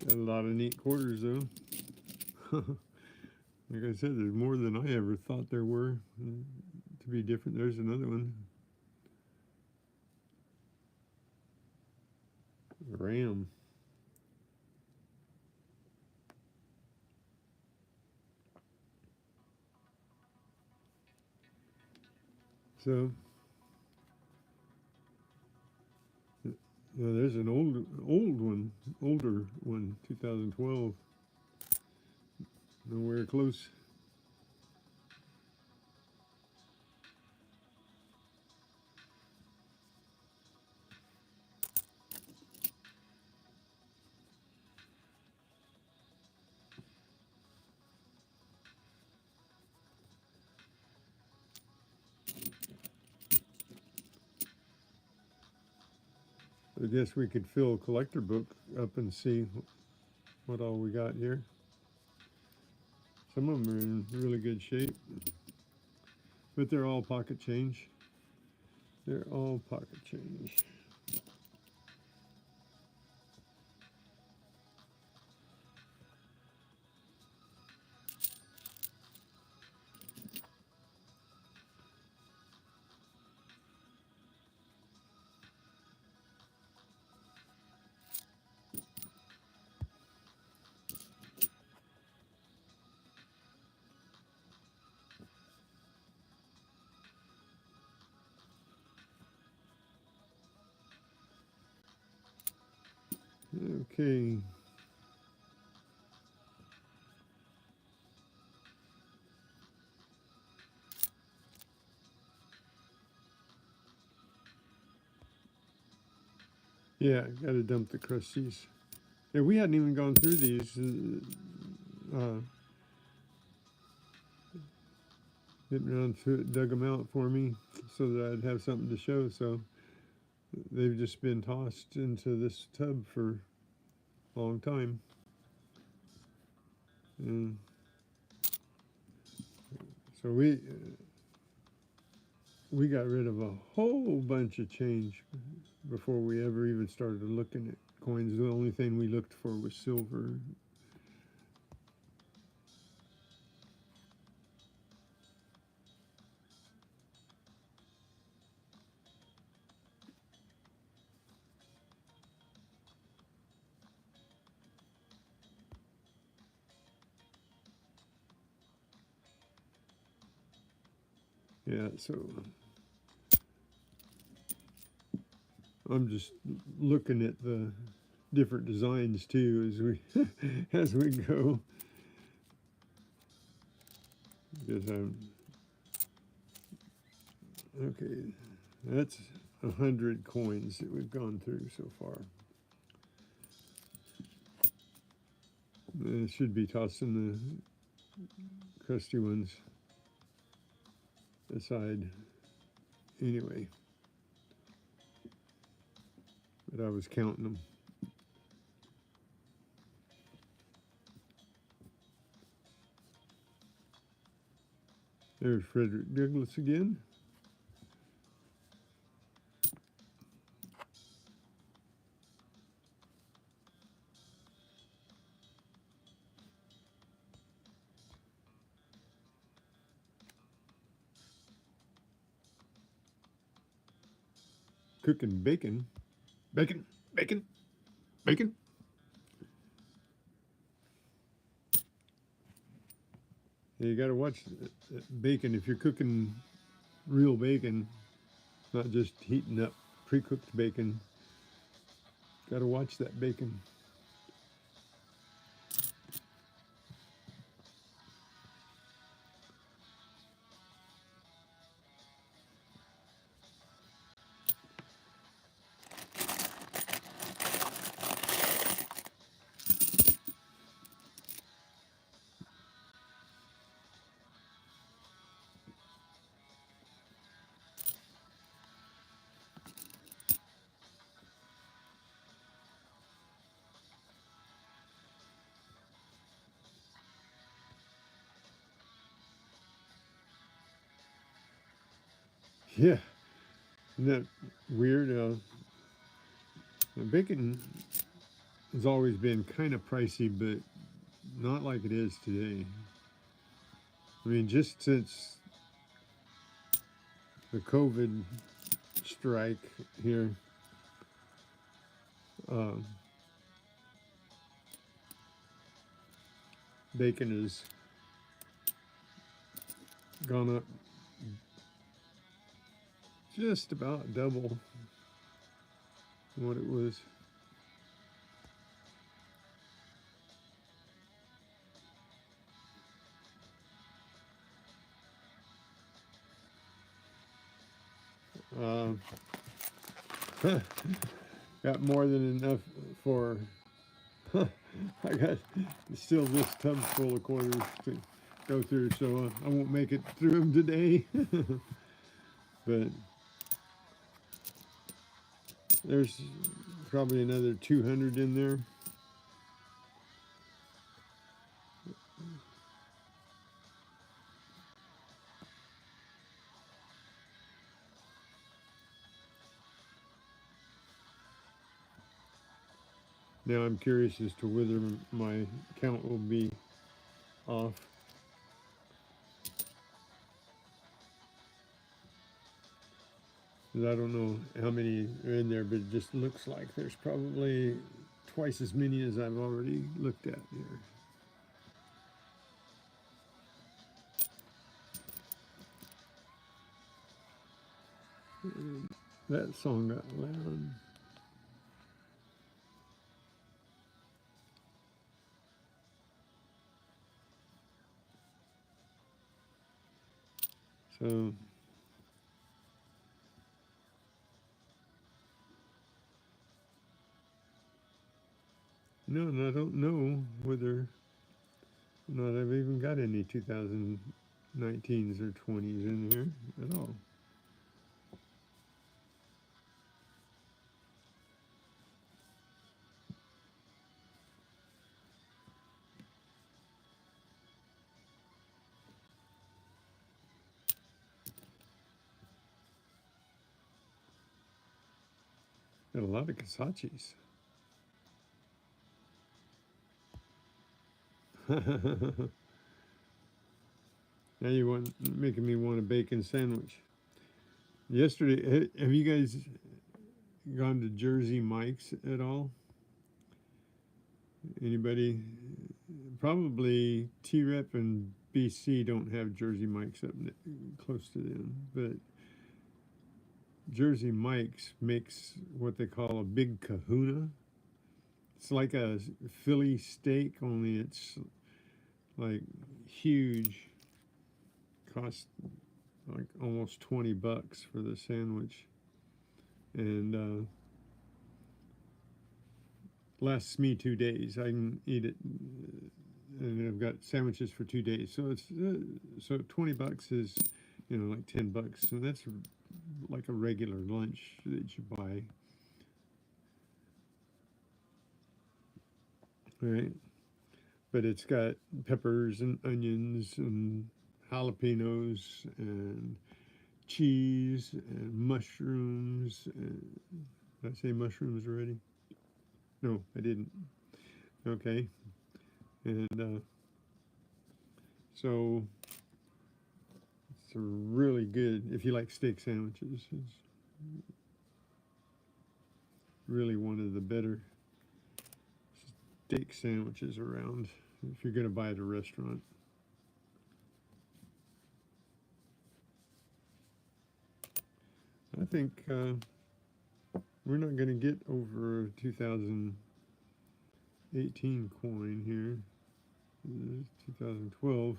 Got a lot of neat quarters, though. Like I said, there's more than I ever thought there were to be different. There's another one. Ram. So, there's an older one, 2012. Nowhere close. I guess we could fill a collector book up and see what all we got here. Some of them are in really good shape, but they're all pocket change. They're all pocket change. Okay. Yeah, got to dump the crusties. Yeah, we hadn't even gone through these. Getting around to it, dug them out for me so that I'd have something to show. So they've just been tossed into this tub for a long time. And so we got rid of a whole bunch of change before we ever even started looking at coins. The only thing we looked for was silver. Yeah, so I'm just looking at the different designs too as we as we go. Because okay, that's 100 coins that we've gone through so far. I should be tossing the crusty ones aside anyway, but I was counting them. There's Frederick Douglass again. Cooking bacon. Bacon, bacon, bacon. You got to watch bacon if you're cooking real bacon, not just heating up pre-cooked bacon. Got to watch that bacon. Yeah, isn't that weird? Bacon has always been kind of pricey, but not like it is today. I mean, just since the COVID strike here, um, bacon has gone up just about double what it was. got more than enough for. I got still this tub full of quarters to go through, so I won't make it through them today. But there's probably another 200 in there. Now I'm curious as to whether my count will be off. I don't know how many are in there, but it just looks like there's probably twice as many as I've already looked at here. And that song got loud. So no, and I don't know whether or not I've even got any 2019s or 20s in here at all. Got a lot of Kasachis. Now you want making me want a bacon sandwich. Yesterday, have you guys gone to Jersey Mike's at all? Anybody? Probably T-Rep and BC don't have Jersey Mike's up close to them, but Jersey Mike's makes what they call a big kahuna. It's like a Philly steak, only it's like huge. Cost like almost $20 for the sandwich, and lasts me 2 days. I can eat it, and I've got sandwiches for 2 days. So it's so $20 is, like $10. So that's like a regular lunch that you buy. Right, but it's got peppers and onions and jalapenos and cheese and mushrooms. And, did I say mushrooms already? No, I didn't. Okay, and so it's really good if you like steak sandwiches. It's really one of the better steak sandwiches around if you're going to buy at a restaurant. I think we're not going to get over a 2018 coin here. 2012.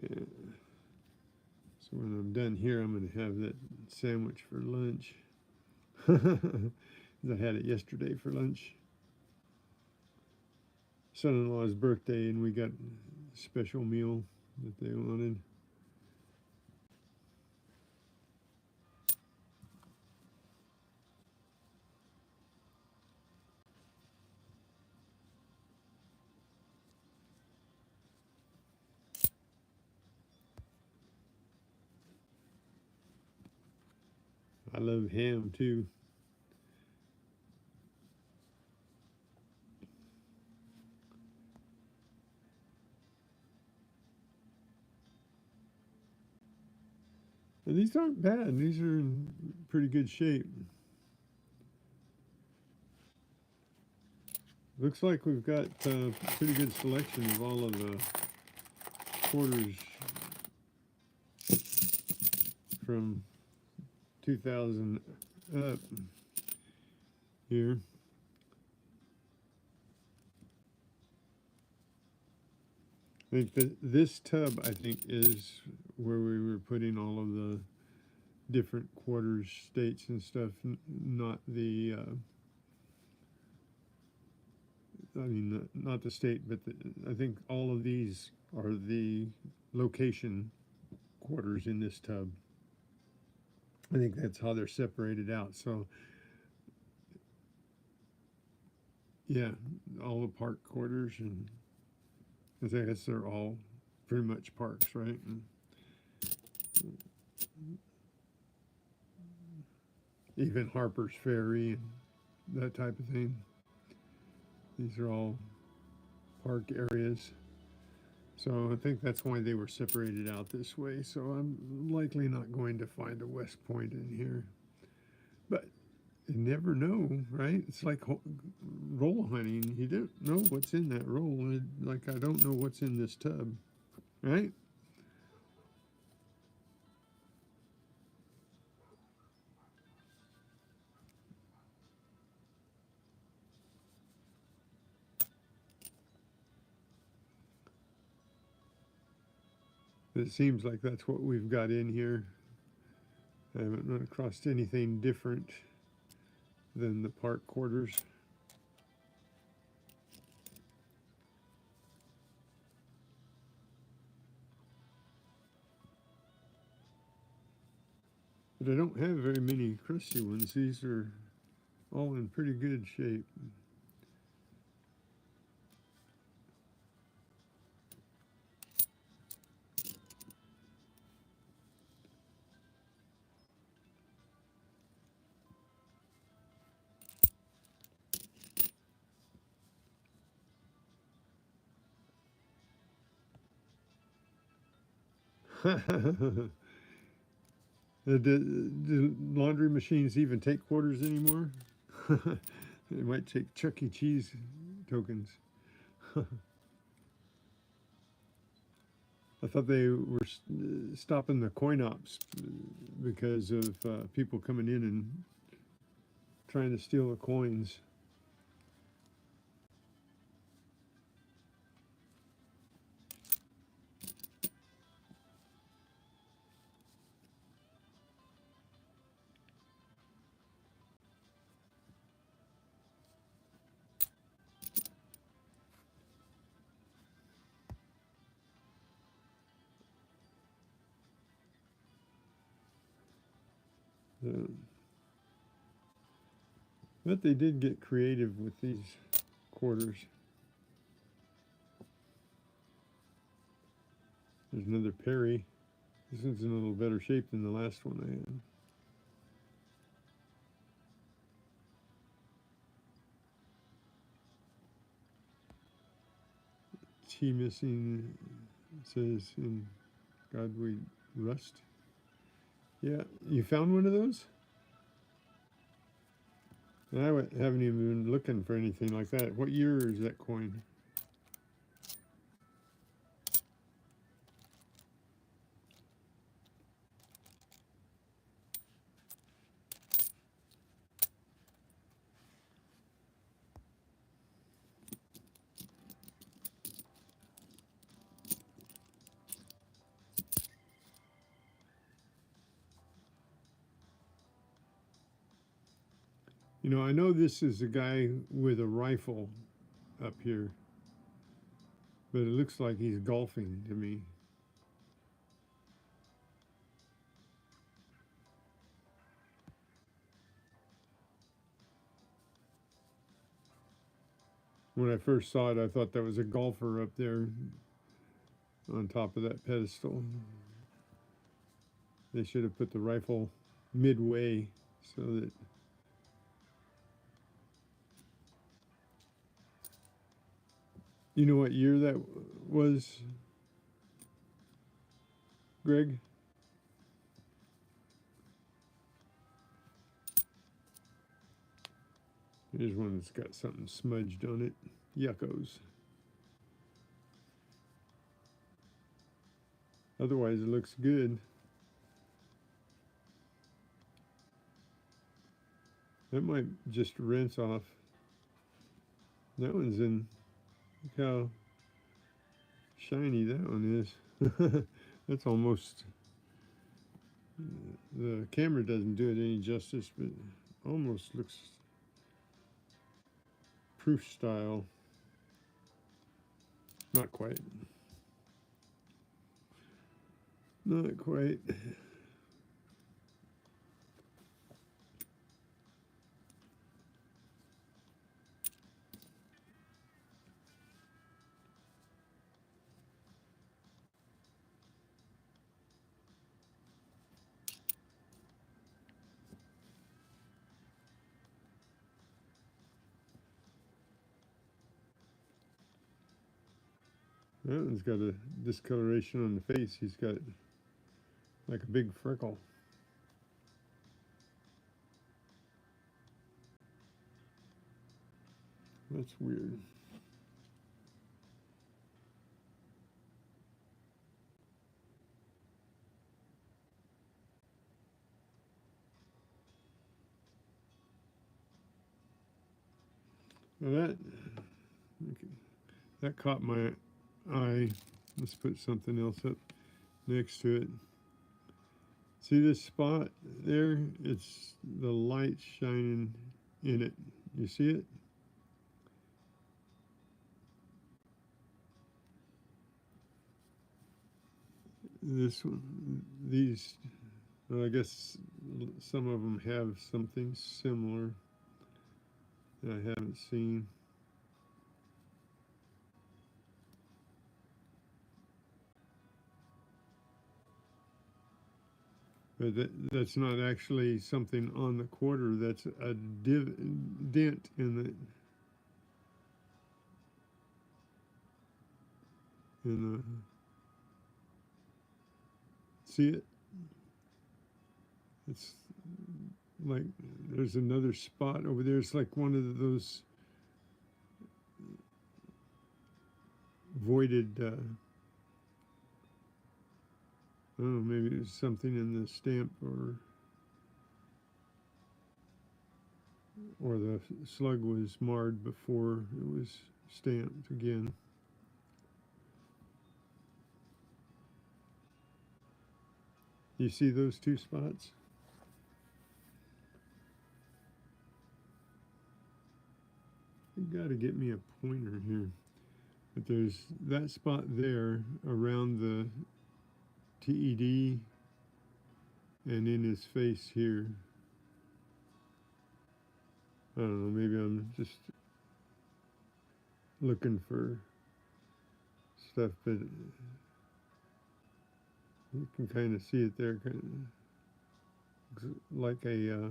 Yeah. So when I'm done here, I'm going to have that sandwich for lunch. I had it yesterday for lunch. Son-in-law's birthday, and we got a special meal that they wanted. I love ham too. And these aren't bad. These are in pretty good shape. Looks like we've got a pretty good selection of all of the quarters from 2000 up here. think that this tub, I think, is where we were putting all of the different quarters, states, and stuff. Not the, I mean, not the state, but I think all of these are the location quarters in this tub. I think that's how they're separated out. So, yeah, all the park quarters, and I guess they're all pretty much parks, right? And even Harper's Ferry and that type of thing. These are all park areas. So I think that's why they were separated out this way. So I'm likely not going to find a West Point in here. But you never know, right? It's like roll hunting. You don't know what's in that roll. Like I don't know what's in this tub, right? It seems like that's what we've got in here. I haven't run across anything different than the park quarters. But I don't have very many crusty ones. These are all in pretty good shape. Do laundry machines even take quarters anymore? They might take Chuck E. Cheese tokens. I thought they were stopping the coin ops because of people coming in and trying to steal the coins. Uh, but they did get creative with these quarters. There's another Perry. This one's in a little better shape than the last one I had. T missing, says in God we rust. Yeah, you found one of those? I haven't even been looking for anything like that. What year is that coin? You know, I know this is a guy with a rifle up here, but it looks like he's golfing to me. When I first saw it, I thought that was a golfer up there on top of that pedestal. They should have put the rifle midway so that. You know what year that was, Greg? Here's one that's got something smudged on it. Yuckos. Otherwise, it looks good. That might just rinse off. That one's in. Look how shiny that one is. That's almost, the camera doesn't do it any justice, but almost looks proof style. Not quite. Not quite. That one's got a discoloration on the face. He's got like a big freckle. That's weird. Now okay, that caught my eye. Let's put something else up next to it. See this spot there? It's the light shining in it. You see it? This one, these, well, I guess some of them have something similar that I haven't seen. But that's not actually something on the quarter. That's a dent in the. See it? It's like there's another spot over there. It's like one of those voided. I don't know. Maybe there's something in the stamp or the slug was marred before it was stamped again. You see those two spots? You gotta get me a pointer here. But there's that spot there around the TED and in his face here. I don't know, maybe I'm just looking for stuff, but you can kind of see it there, kind of like a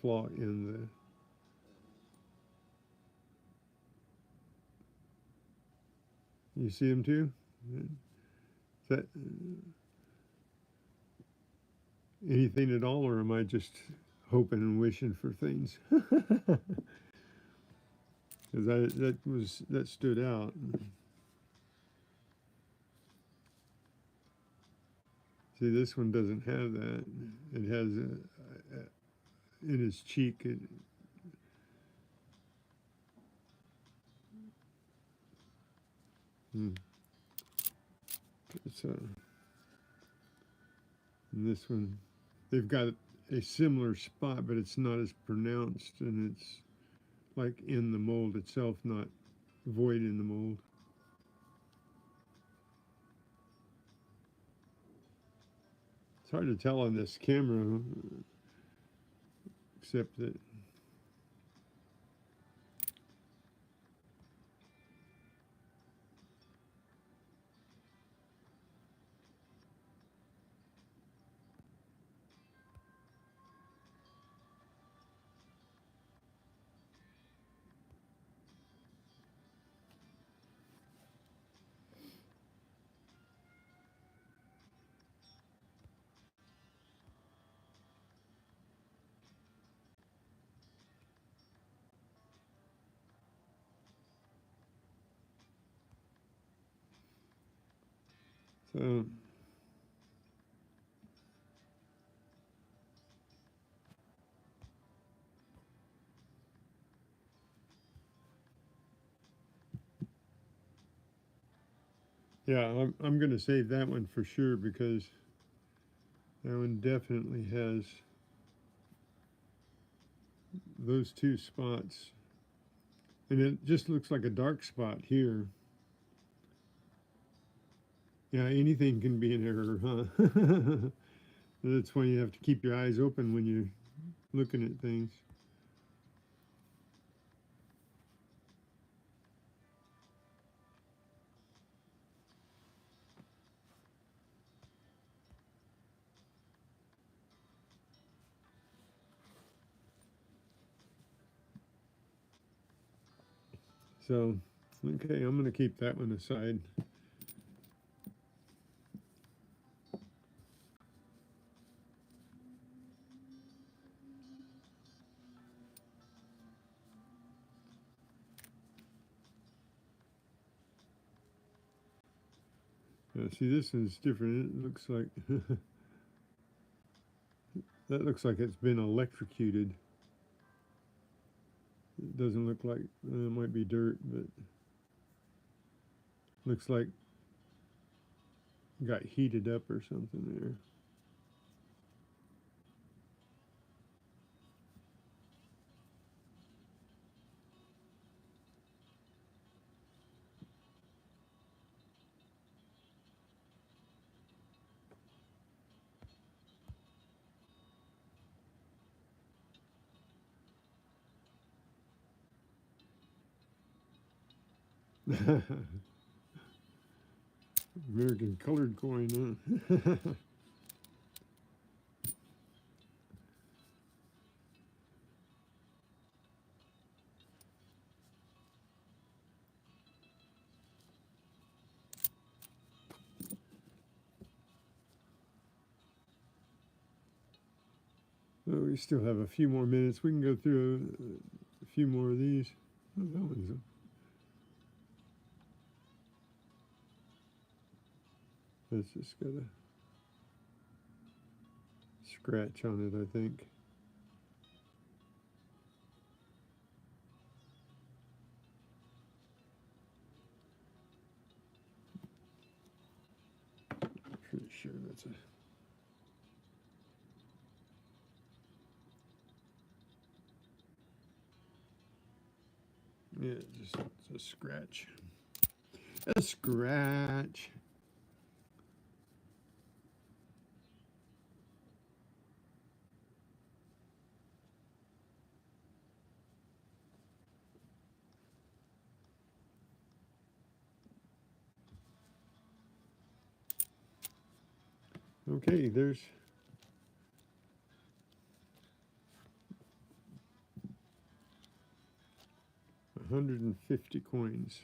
flaw in the. You see them too? Is that anything at all, or am I just hoping and wishing for things? Because that stood out. See, this one doesn't have that. It has in his cheek. It's and this one, they've got a similar spot, but it's not as pronounced, and it's like in the mold itself, not void in the mold. It's hard to tell on this camera, except that so. Yeah, I'm going to save that one for sure because that one definitely has those two spots. And it just looks like a dark spot here. Yeah, anything can be an error, huh? That's why you have to keep your eyes open when you're looking at things. So, okay, I'm going to keep that one aside. See, this one's different. It looks like that looks like it's been electrocuted. It doesn't look like it might be dirt, but looks like it got heated up or something there. American colored coin, huh? Well, we still have a few more minutes. We can go through a few more of these. Oh, that one's that's just got a scratch on it, I think. Pretty sure that's a. Yeah, just it's a scratch. A scratch. Okay, there's 150 coins.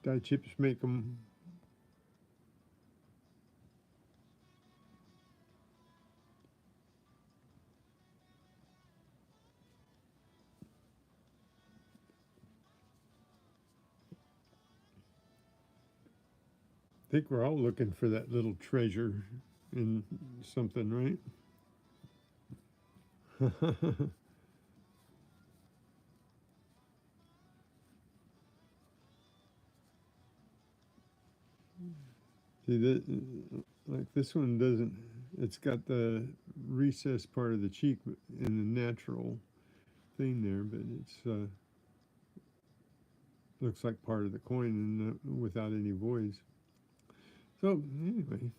Die chips make them. I think we're all looking for that little treasure in something, right? See that, like this one doesn't. It's got the recessed part of the cheek in the natural thing there, but it's looks like part of the coin and without any voids. So anyway,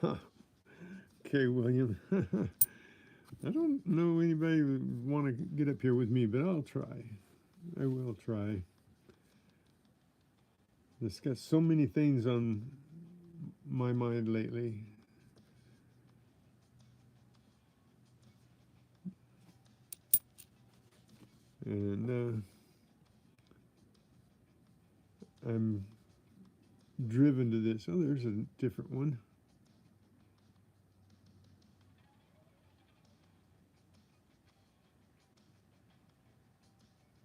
Okay, William. I don't know anybody who would want to get up here with me, but I'll try. I will try. It's got so many things on my mind lately. And I'm driven to this. Oh, there's a different one.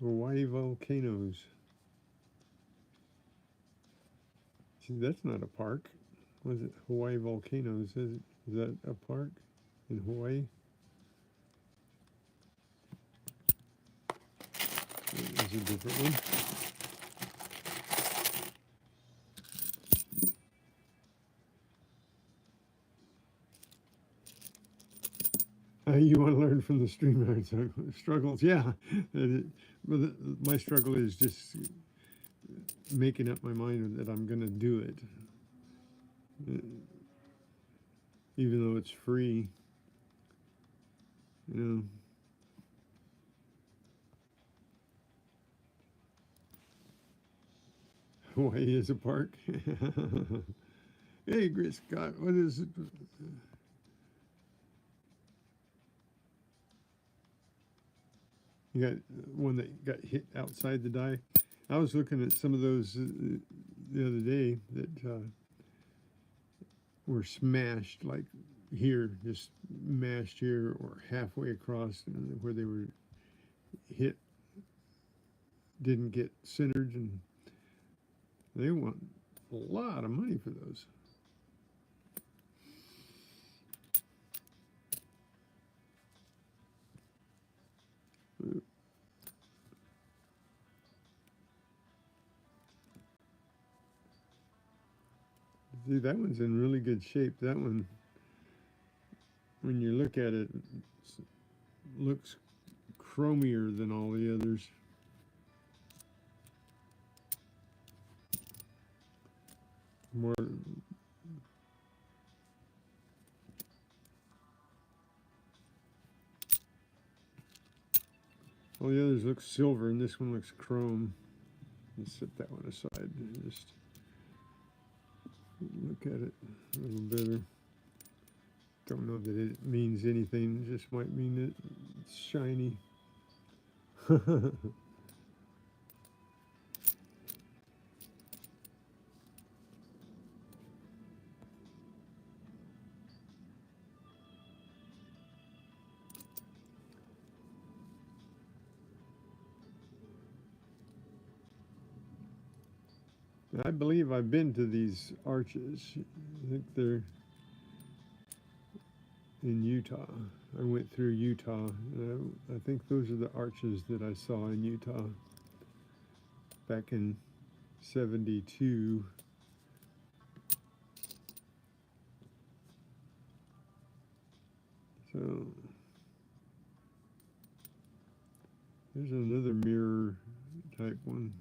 Hawaii volcanoes. See, that's not a park. Was it Hawaii volcanoes? Is that a park in Hawaii? There's a different one. You want to learn from the StreamYard struggles? Yeah. My struggle is just making up my mind that I'm going to do it. Even though it's free. You know. Hawaii is a park. Hey, Chris Scott, what is it? You got one that got hit outside the die. I was looking at some of those the other day that were smashed, like here, just mashed here or halfway across, where they were hit, didn't get centered, and they want a lot of money for those. See, that one's in really good shape. That one, when you look at it, looks chromier than all the others. More. All the others look silver, and this one looks chrome. Let's set that one aside and just look at it a little better. Don't know that it means anything. It just might mean that it's shiny. I believe I've been to these arches. I think they're in Utah. I went through Utah. I think those are the arches that I saw in Utah back in '72. So there's another mirror type one.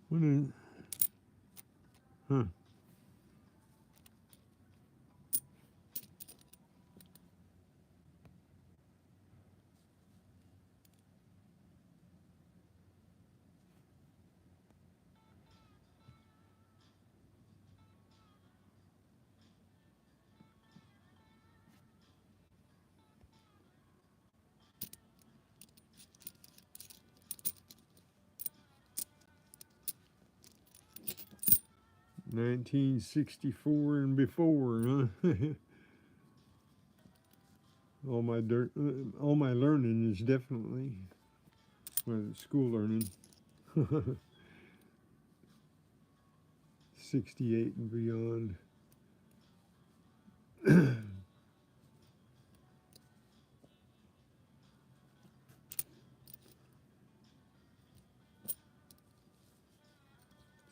What is, huh? 1964 and before, huh? All my learning is definitely school learning. 68 and beyond.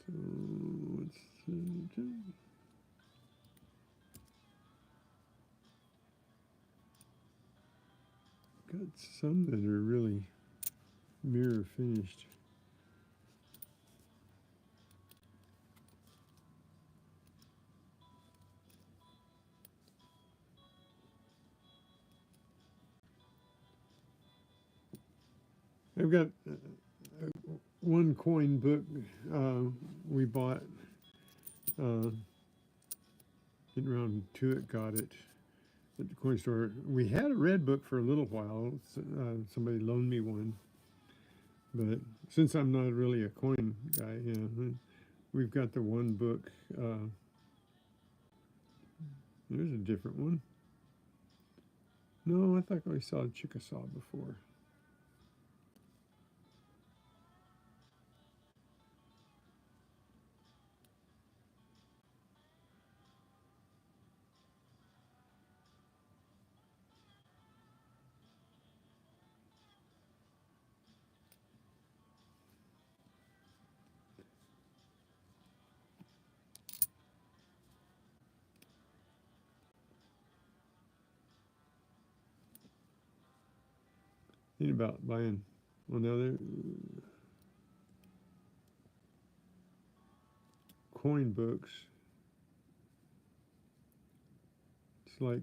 So what's got some that are really mirror finished. I've got one coin book we bought. Uh, Getting around to it, got it at the coin store. We had a red book for a little while. Somebody loaned me one, but since I'm not really a coin guy, we've got the one book. There's a different one. No, I thought I saw Chickasaw before. Think about buying. Well, now they're coin books. It's like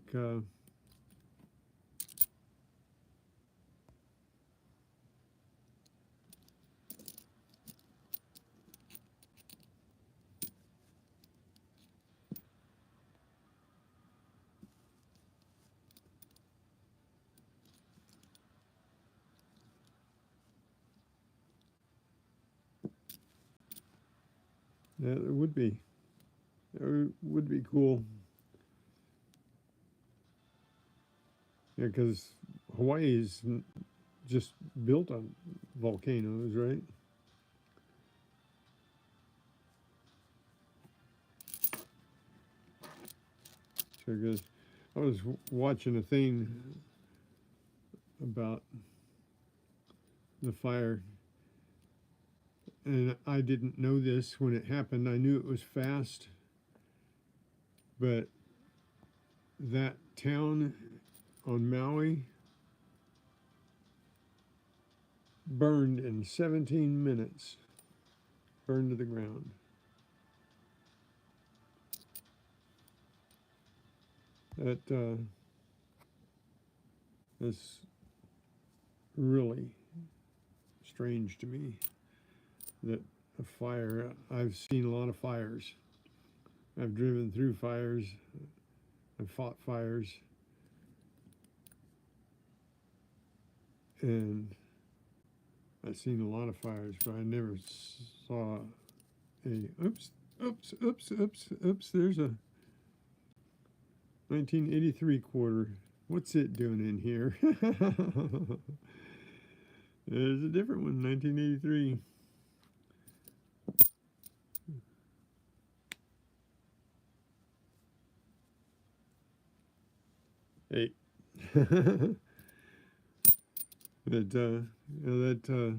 yeah, it would be. It would be cool. Yeah, because Hawaii is just built on volcanoes, right? So because I was watching a thing about the fire, and I didn't know this when it happened. I knew it was fast, but that town on Maui burned in 17 minutes, burned to the ground. That is really strange to me. That a fire, I've seen a lot of fires. I've driven through fires. I've fought fires. And I've seen a lot of fires, but I never saw oops, there's a 1983 quarter. What's it doing in here? There's a different one, 1983. Hey. That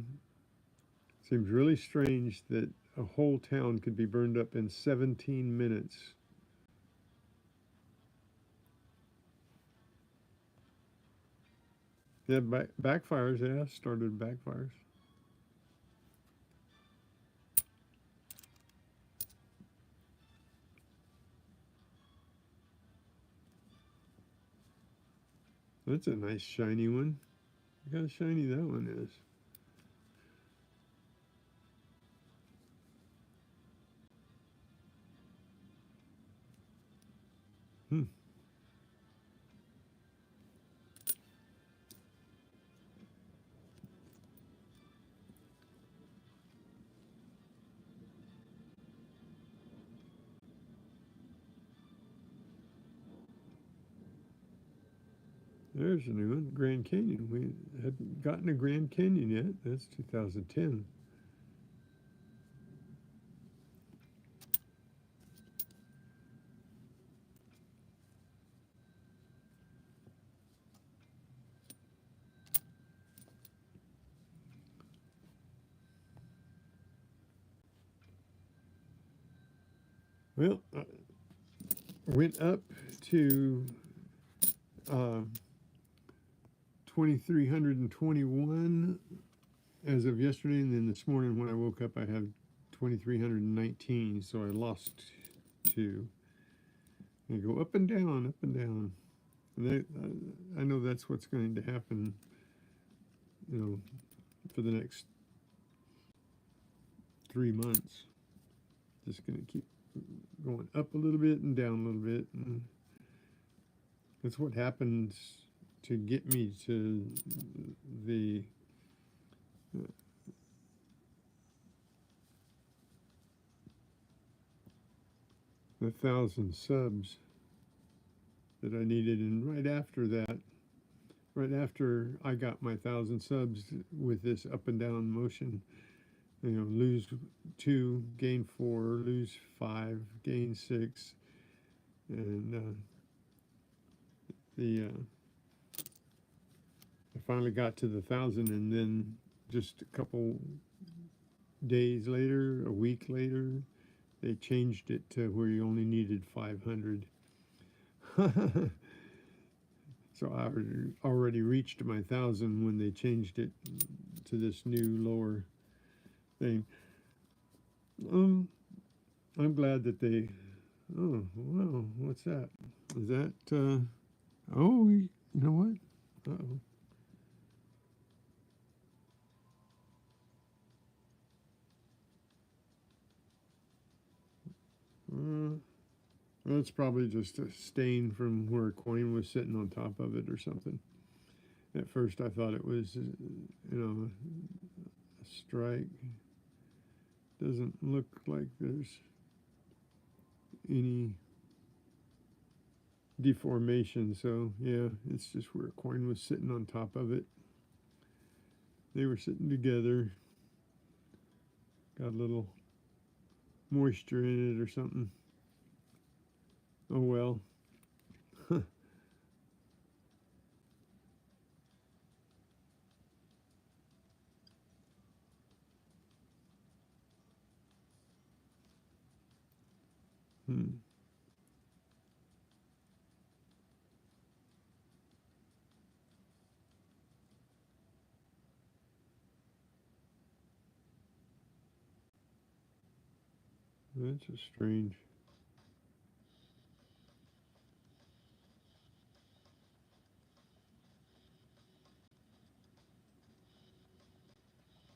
seems really strange that a whole town could be burned up in 17 minutes. Yeah, backfires, yeah, started backfires. That's a nice shiny one. Look how shiny that one is. Hmm. There's a new one, Grand Canyon. We hadn't gotten a Grand Canyon yet. That's 2010. Well, went up to 2,321 as of yesterday, and then this morning when I woke up, I have 2,319. So I lost 2. I go up and down, up and down. And I know that's what's going to happen, you know, for the next 3 months. Just going to keep going up a little bit and down a little bit. And that's what happens to get me to the uh, 1,000 subs that I needed. And right after I got my 1,000 subs with this up and down motion, lose 2, gain 4, lose 5, gain 6, and I finally got to the 1,000, and then just a couple days later, a week later, they changed it to where you only needed 500. So I already reached my 1,000 when they changed it to this new lower thing. I'm glad that they. Oh wow, what's that? Is that? Oh, you know what? Uh-oh. Well, it's probably just a stain from where a coin was sitting on top of it or something. At first, I thought it was, a strike. Doesn't look like there's any deformation, so yeah, it's just where a coin was sitting on top of it. They were sitting together. Got a little moisture in it or something. Oh well. That's a strange.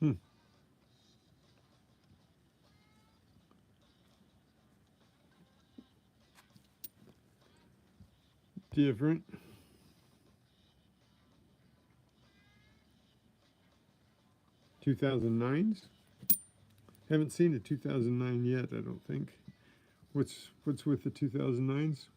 Hmm. Different. 2009s? Haven't seen a 2009 yet, I don't think. What's with the 2009s?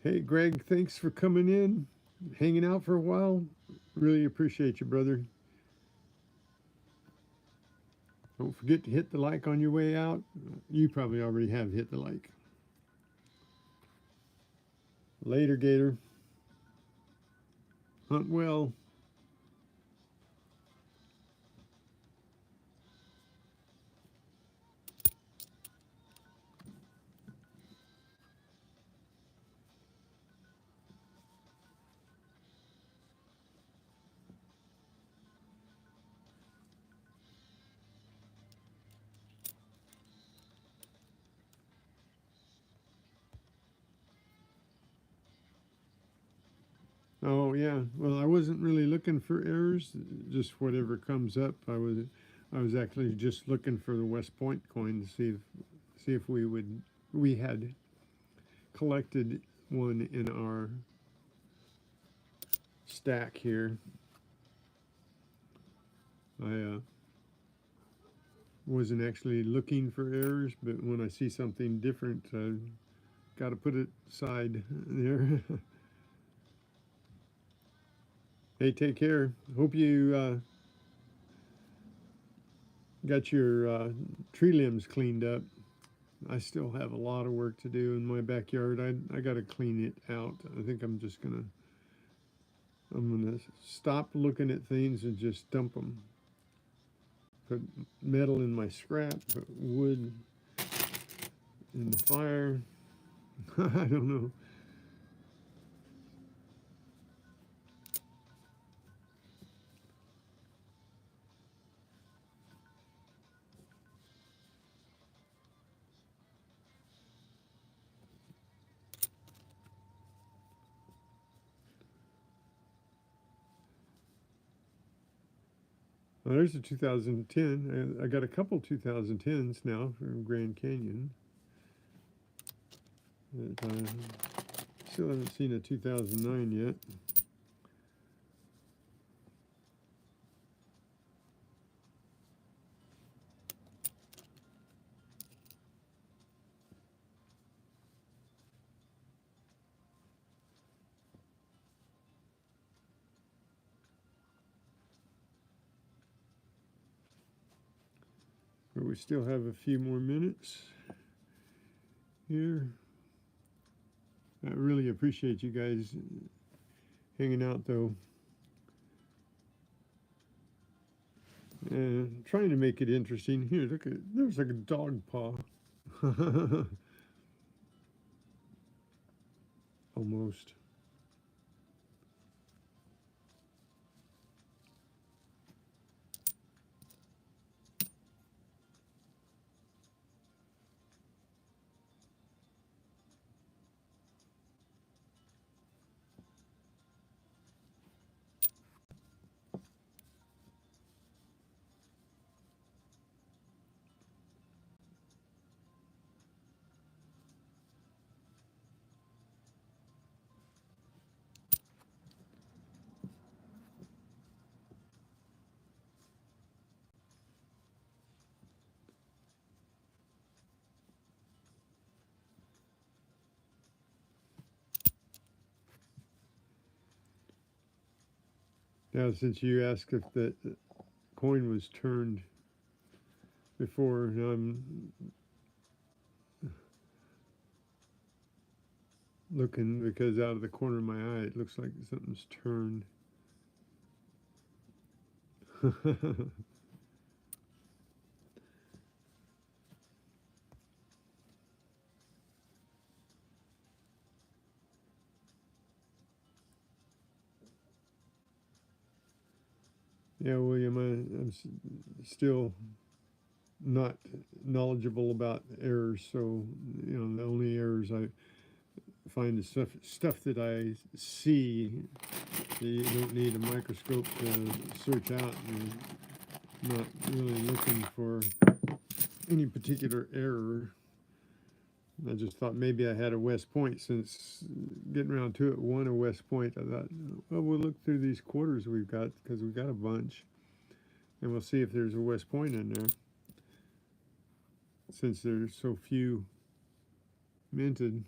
Hey, Greg, thanks for coming in, hanging out for a while. Really appreciate you, brother. Don't forget to hit the like on your way out. You probably already have hit the like. Later, Gator. Hunt well. Oh yeah. Well, I wasn't really looking for errors. Just whatever comes up. I was actually just looking for the West Point coin to see if we had collected one in our stack here. I wasn't actually looking for errors, but when I see something different, got to put it aside there. Hey, take care. Hope you got your tree limbs cleaned up. I still have a lot of work to do in my backyard. I got to clean it out. I think I'm gonna stop looking at things and just dump them. Put metal in my scrap, put wood in the fire. I don't know. Oh, there's a 2010. I got a couple 2010s now from Grand Canyon. But, still haven't seen a 2009 yet. But we still have a few more minutes here. I really appreciate you guys hanging out, though, and trying to make it interesting. Here, look at, there's like a dog paw. Almost. Now, since you asked if the coin was turned before, I'm looking because out of the corner of my eye, it looks like something's turned. Yeah, William, I'm still not knowledgeable about errors, so the only errors I find is stuff that I see. You don't need a microscope to search out. And not really looking for any particular error. I just thought maybe I had a West Point. Since getting around to it, won a West Point, I thought, well, we'll look through these quarters we've got, because we've got a bunch, and we'll see if there's a West Point in there, since there's so few minted.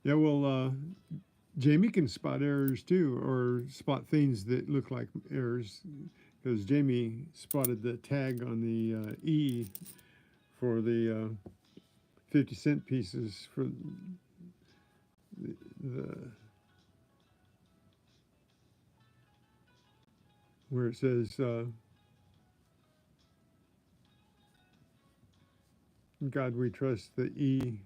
Yeah, well, Jamie can spot errors too, or spot things that look like errors, because Jamie spotted the tag on the E for the 50-cent pieces for the where it says God we trust, the E.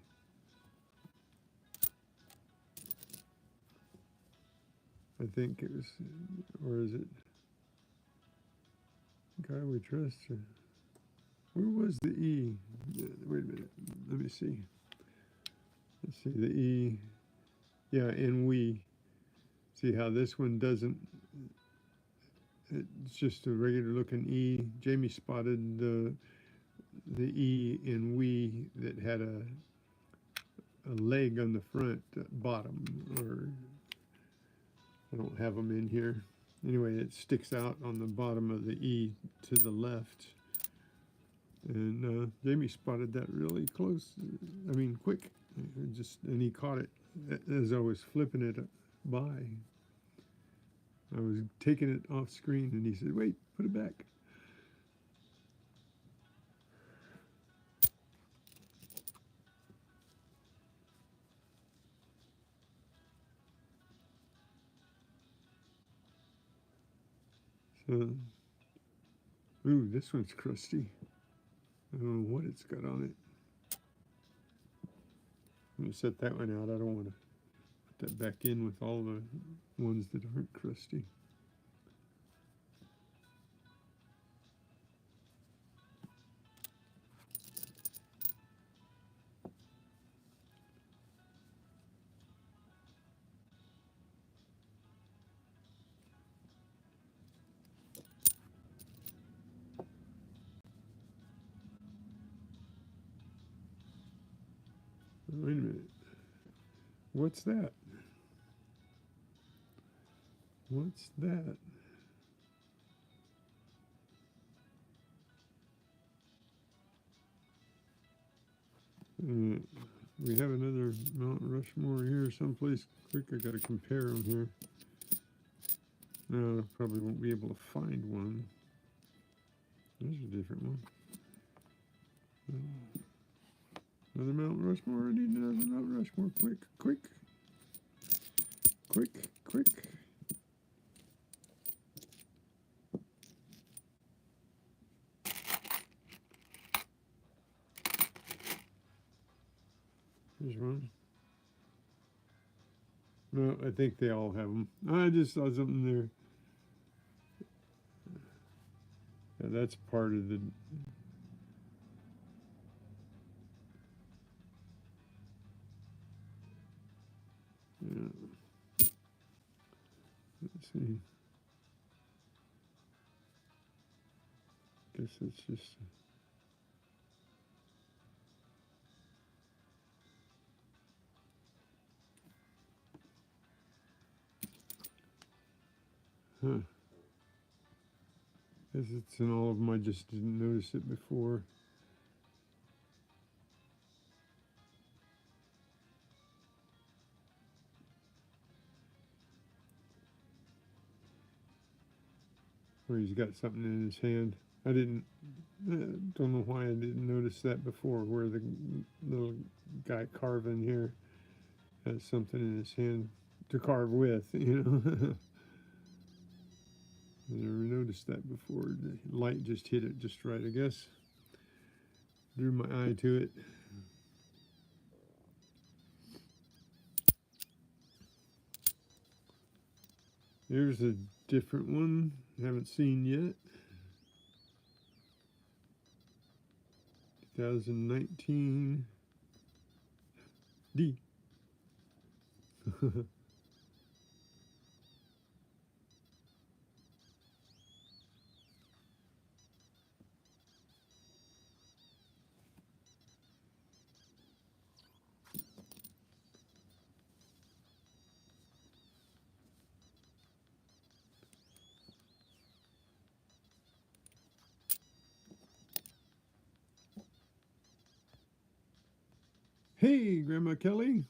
I think it was, or is it God we trust? Where was the E? Wait a minute, let me see. Let's see, the E, yeah, and we. See how this one doesn't, it's just a regular looking E. Jamie spotted the E in we that had a leg on the front bottom, or I don't have them in here. Anyway, it sticks out on the bottom of the E to the left. And Jamie spotted that really close, I mean quick, and he caught it as I was flipping it by. I was taking it off screen, and he said, wait, put it back. So, ooh, this one's crusty. I don't know what it's got on it. I'm going to set that one out. I don't want to put that back in with all the ones that aren't crusty. Wait a minute. What's that? What's that? We have another Mount Rushmore here someplace quick. I gotta compare them here. No, I probably won't be able to find one. There's a different one. Another Mount Rushmore. I need another Mount Rushmore. Quick, quick, quick, quick. Here's one. No, I think they all have them. I just saw something there. Yeah, that's part of the. Yeah. Let's see. Guess it's just. Huh. Guess it's in all of them. I just didn't notice it before. Where he's got something in his hand. I didn't. Don't know why I didn't notice that before. Where the little guy carving here has something in his hand to carve with. You know. I never noticed that before. The light just hit it just right, I guess. Drew my eye to it. There's a different one. Haven't seen yet. 2019 D. Hey, Grandma Kelly.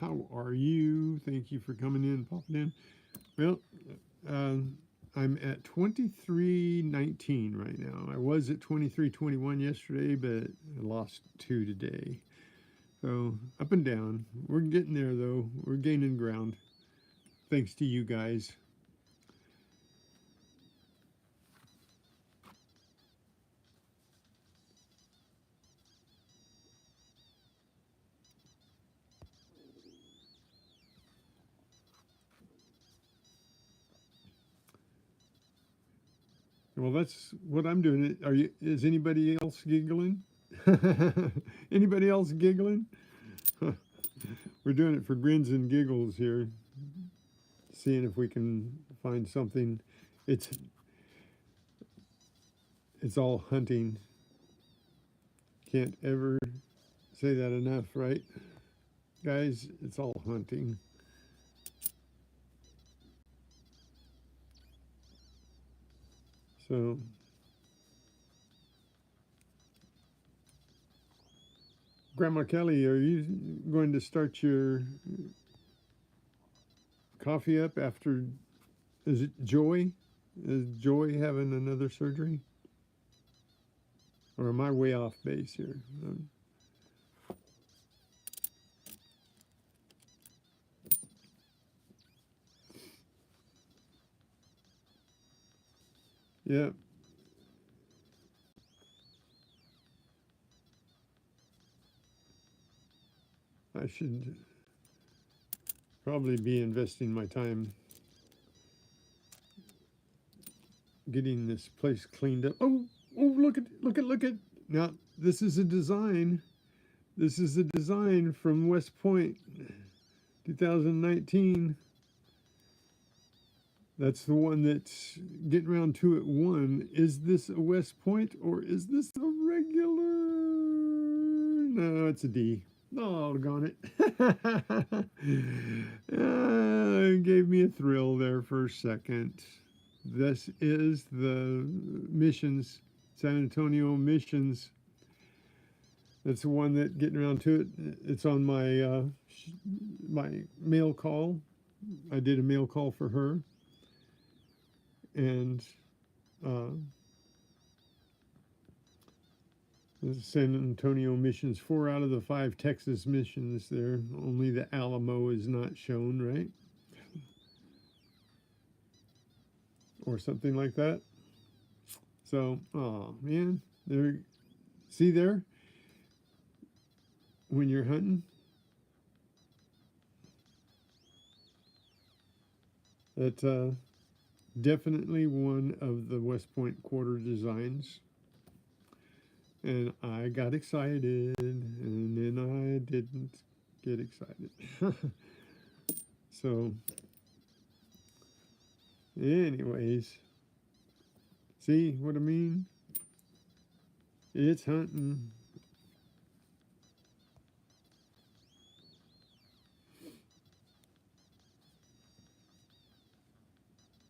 How are you? Thank you for coming in, popping in. Well, I'm at 2319 right now. I was at 2321 yesterday, but I lost 2 today. So up and down. We're getting there though. We're gaining ground. Thanks to you guys. Well, that's what I'm doing. Are you? Is anybody else giggling? Anybody else giggling? We're doing it for grins and giggles here. Seeing if we can find something. It's all hunting. Can't ever say that enough, right? Guys, it's all hunting. So Grandma Kelly, are you going to start your coffee up after, is it Joy? Is Joy having another surgery? Or am I way off base here? Yeah. I should probably be investing my time getting this place cleaned up. Oh, look at. Now, this is a design. This is a design from West Point, 2019. That's the one that's getting around to at 1. Is this a West Point or is this a regular No, it's a D. Oh, doggone it. It gave me a thrill there for a second. This is the missions, San Antonio missions. That's the one that getting around to it. It's on my mail call. I did a mail call for her, and uh, the San Antonio missions, 4 out of the 5 Texas missions there. Only the Alamo is not shown, right? Or something like that. So, oh man, there. See there, when you're hunting, that's definitely one of the West Point quarter designs. And I got excited, and then I didn't get excited. So, anyways, see what I mean? It's hunting.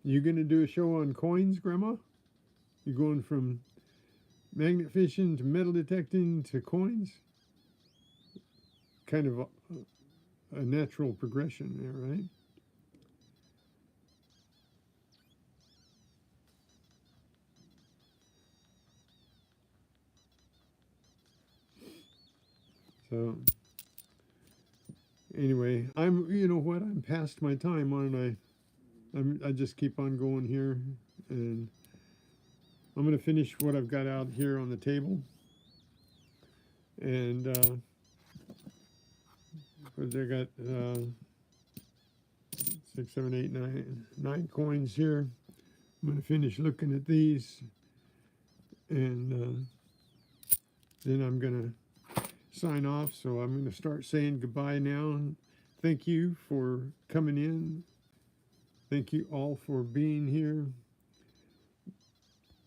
You gonna do a show on coins, Grandma? You going from magnet fishing to metal detecting to coins? Kind of a natural progression there, right? So anyway, you know what? I'm past my time, aren't I? I just keep on going here, and I'm gonna finish what I've got out here on the table, and I got 6, 7, 8, 9 coins here. I'm gonna finish looking at these, and then I'm gonna sign off. So I'm gonna start saying goodbye now. Thank you for coming in. Thank you all for being here.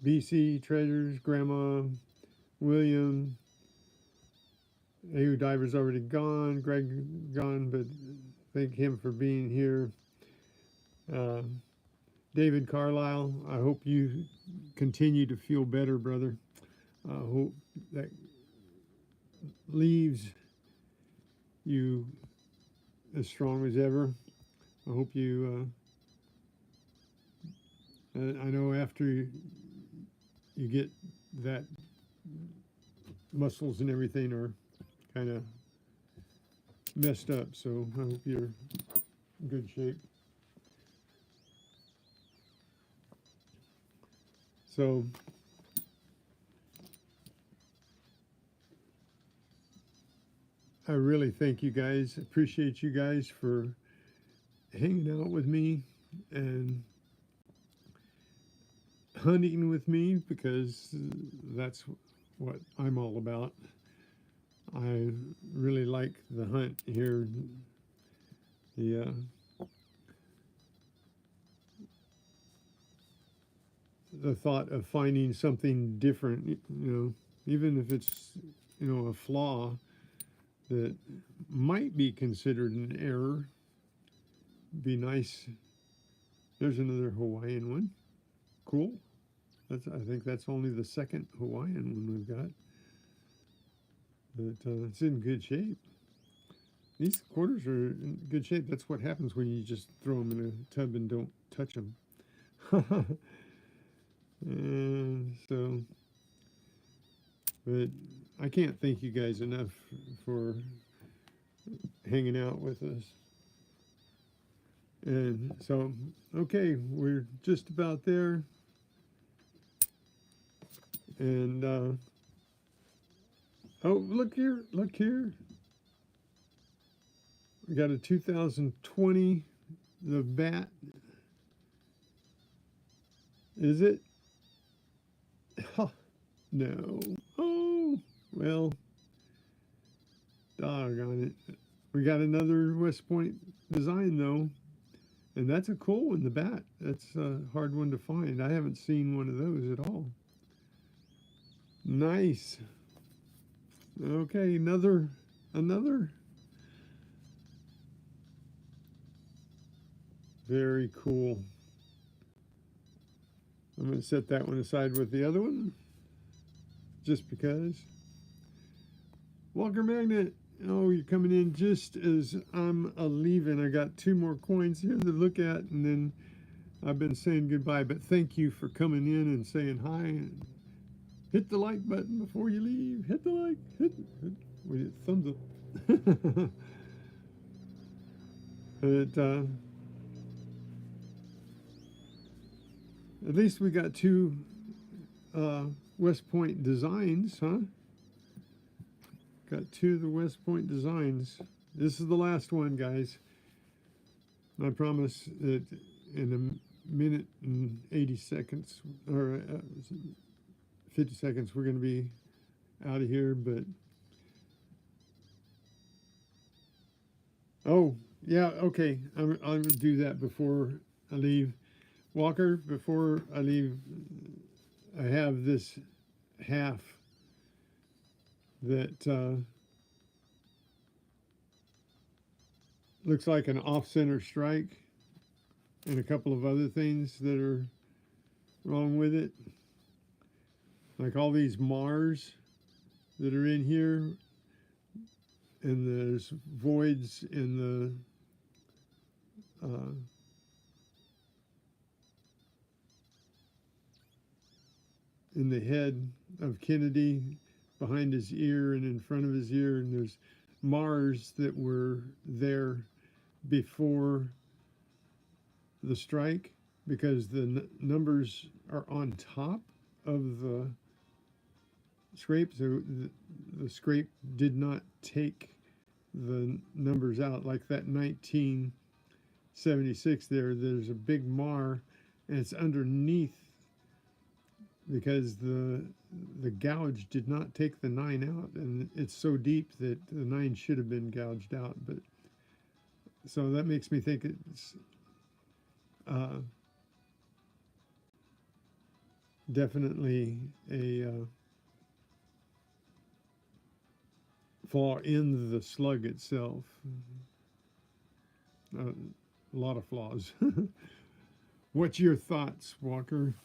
BC Treasures, Grandma, William, AU Diver's already gone, Greg gone, but thank him for being here. Uh, David Carlisle, I hope you continue to feel better, brother. I hope that leaves you as strong as ever. I hope you, I know after you get that, muscles and everything are kind of messed up, so I hope you're in good shape. So I really thank you guys. Appreciate you guys for hanging out with me and hunting with me, because that's what I'm all about. I really like the hunt here. The thought of finding something different, even if it's, a flaw that might be considered an error, be nice. There's another Hawaiian one. Cool. I think that's only the second Hawaiian one we've got. But it's in good shape. These quarters are in good shape. That's what happens when you just throw them in a tub and don't touch them. And so, but I can't thank you guys enough for hanging out with us. And so, okay, we're just about there. And, oh, look here, look here. We got a 2020, the bat. Is it? Oh, no. Oh, well, doggone it. We got another West Point design, though. And that's a cool one, the bat. That's a hard one to find. I haven't seen one of those at all. Nice. Okay, another. Very cool. I'm going to set that one aside with the other one, just because. Walker Magnet, oh, you're coming in just as I'm leaving. I got two more coins here to look at, and then I've been saying goodbye. But thank you for coming in and saying hi. And hit the like button before you leave. Hit the like. Wait, thumbs up. But at least we got two West Point designs, huh? Got two of the West Point designs. This is the last one, guys. I promise that in a minute and 80 seconds, or 50 seconds, we're going to be out of here. But, oh, yeah, okay. I'm going to do that before I leave. Walker, before I leave, I have this half that looks like an off-center strike and a couple of other things that are wrong with it. Like all these Mars that are in here, and there's voids in the head of Kennedy, behind his ear and in front of his ear, and there's Mars that were there before the strike because the numbers are on top of the scrape, so the scrape did not take the numbers out. Like that 1976 there's a big Mar, and it's underneath because the gouge did not take the 9 out, and it's so deep that the 9 should have been gouged out. But so that makes me think it's definitely a flaw in the slug itself. A lot of flaws. What's your thoughts, Walker?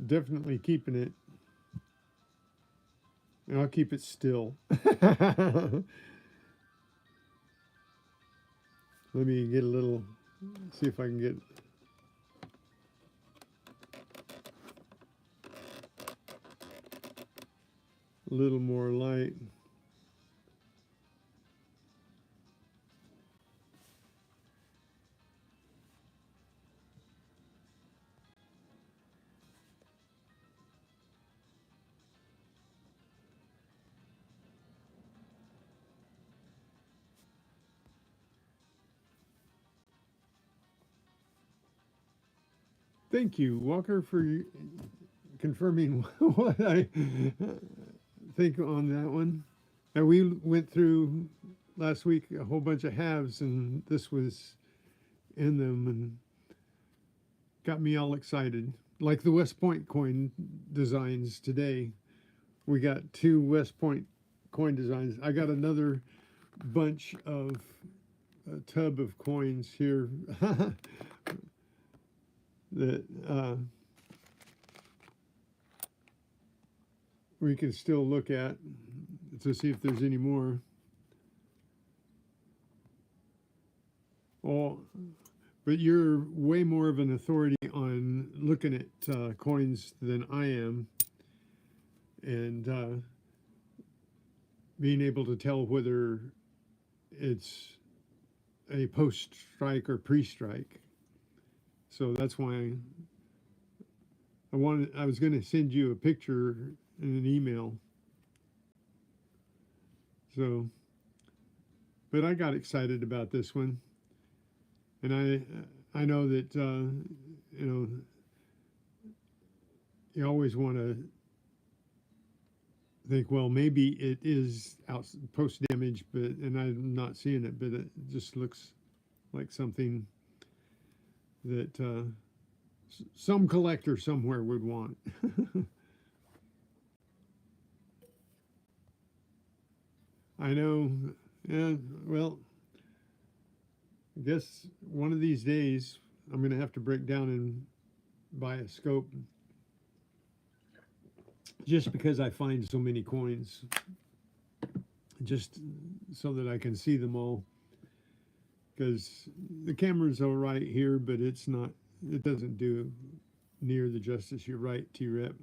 Definitely keeping it. And I'll keep it still. Let me get a little, see if I can get a little more light. Thank you, Walker, for confirming what I think on that one. And we went through last week a whole bunch of halves, and this was in them, and got me all excited. Like the West Point coin designs today. We got two West Point coin designs. I got another bunch of a tub of coins here that we can still look at to see if there's any more. Oh, but you're way more of an authority on looking at coins than I am, and being able to tell whether it's a post-strike or pre-strike. So that's why I was going to send you a picture in an email. So, but I got excited about this one, and I know that you know, you always want to think, well, maybe it is out post damage, but and I'm not seeing it, but it just looks like something that some collector somewhere would want. I know. Yeah. Well, I guess one of these days I'm going to have to break down and buy a scope just because I find so many coins, just so that I can see them all. Because the camera's all right here, but it's not. It doesn't do near the justice. You're right, T-Rep.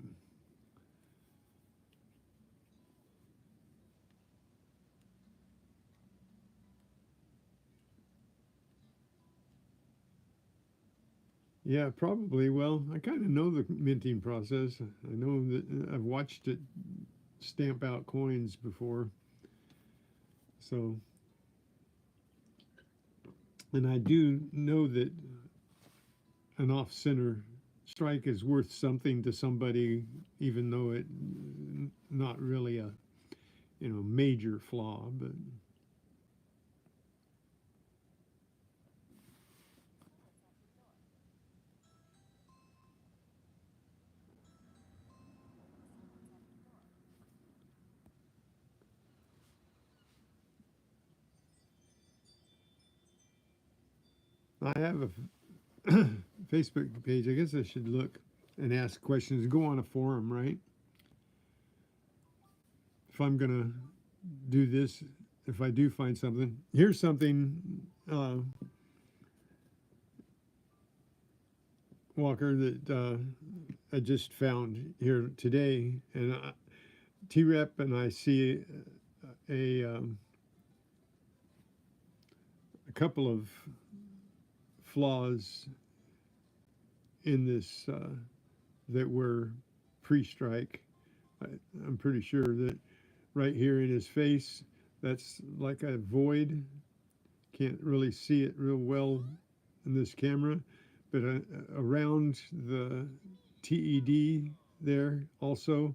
Yeah, probably. Well, I kind of know the minting process. I know that I've watched it stamp out coins before. So, and I do know that an off-center strike is worth something to somebody, even though it not really a major flaw. But I have a Facebook page. I guess I should look and ask questions. Go on a forum, right? If I'm gonna do this, if I do find something, here's something, Walker, that I just found here today, and T-Rep and I see a couple of flaws in this that were pre-strike. I, I'm pretty sure that right here in his face, that's like a void. Can't really see it real well in this camera, but around the TED there also,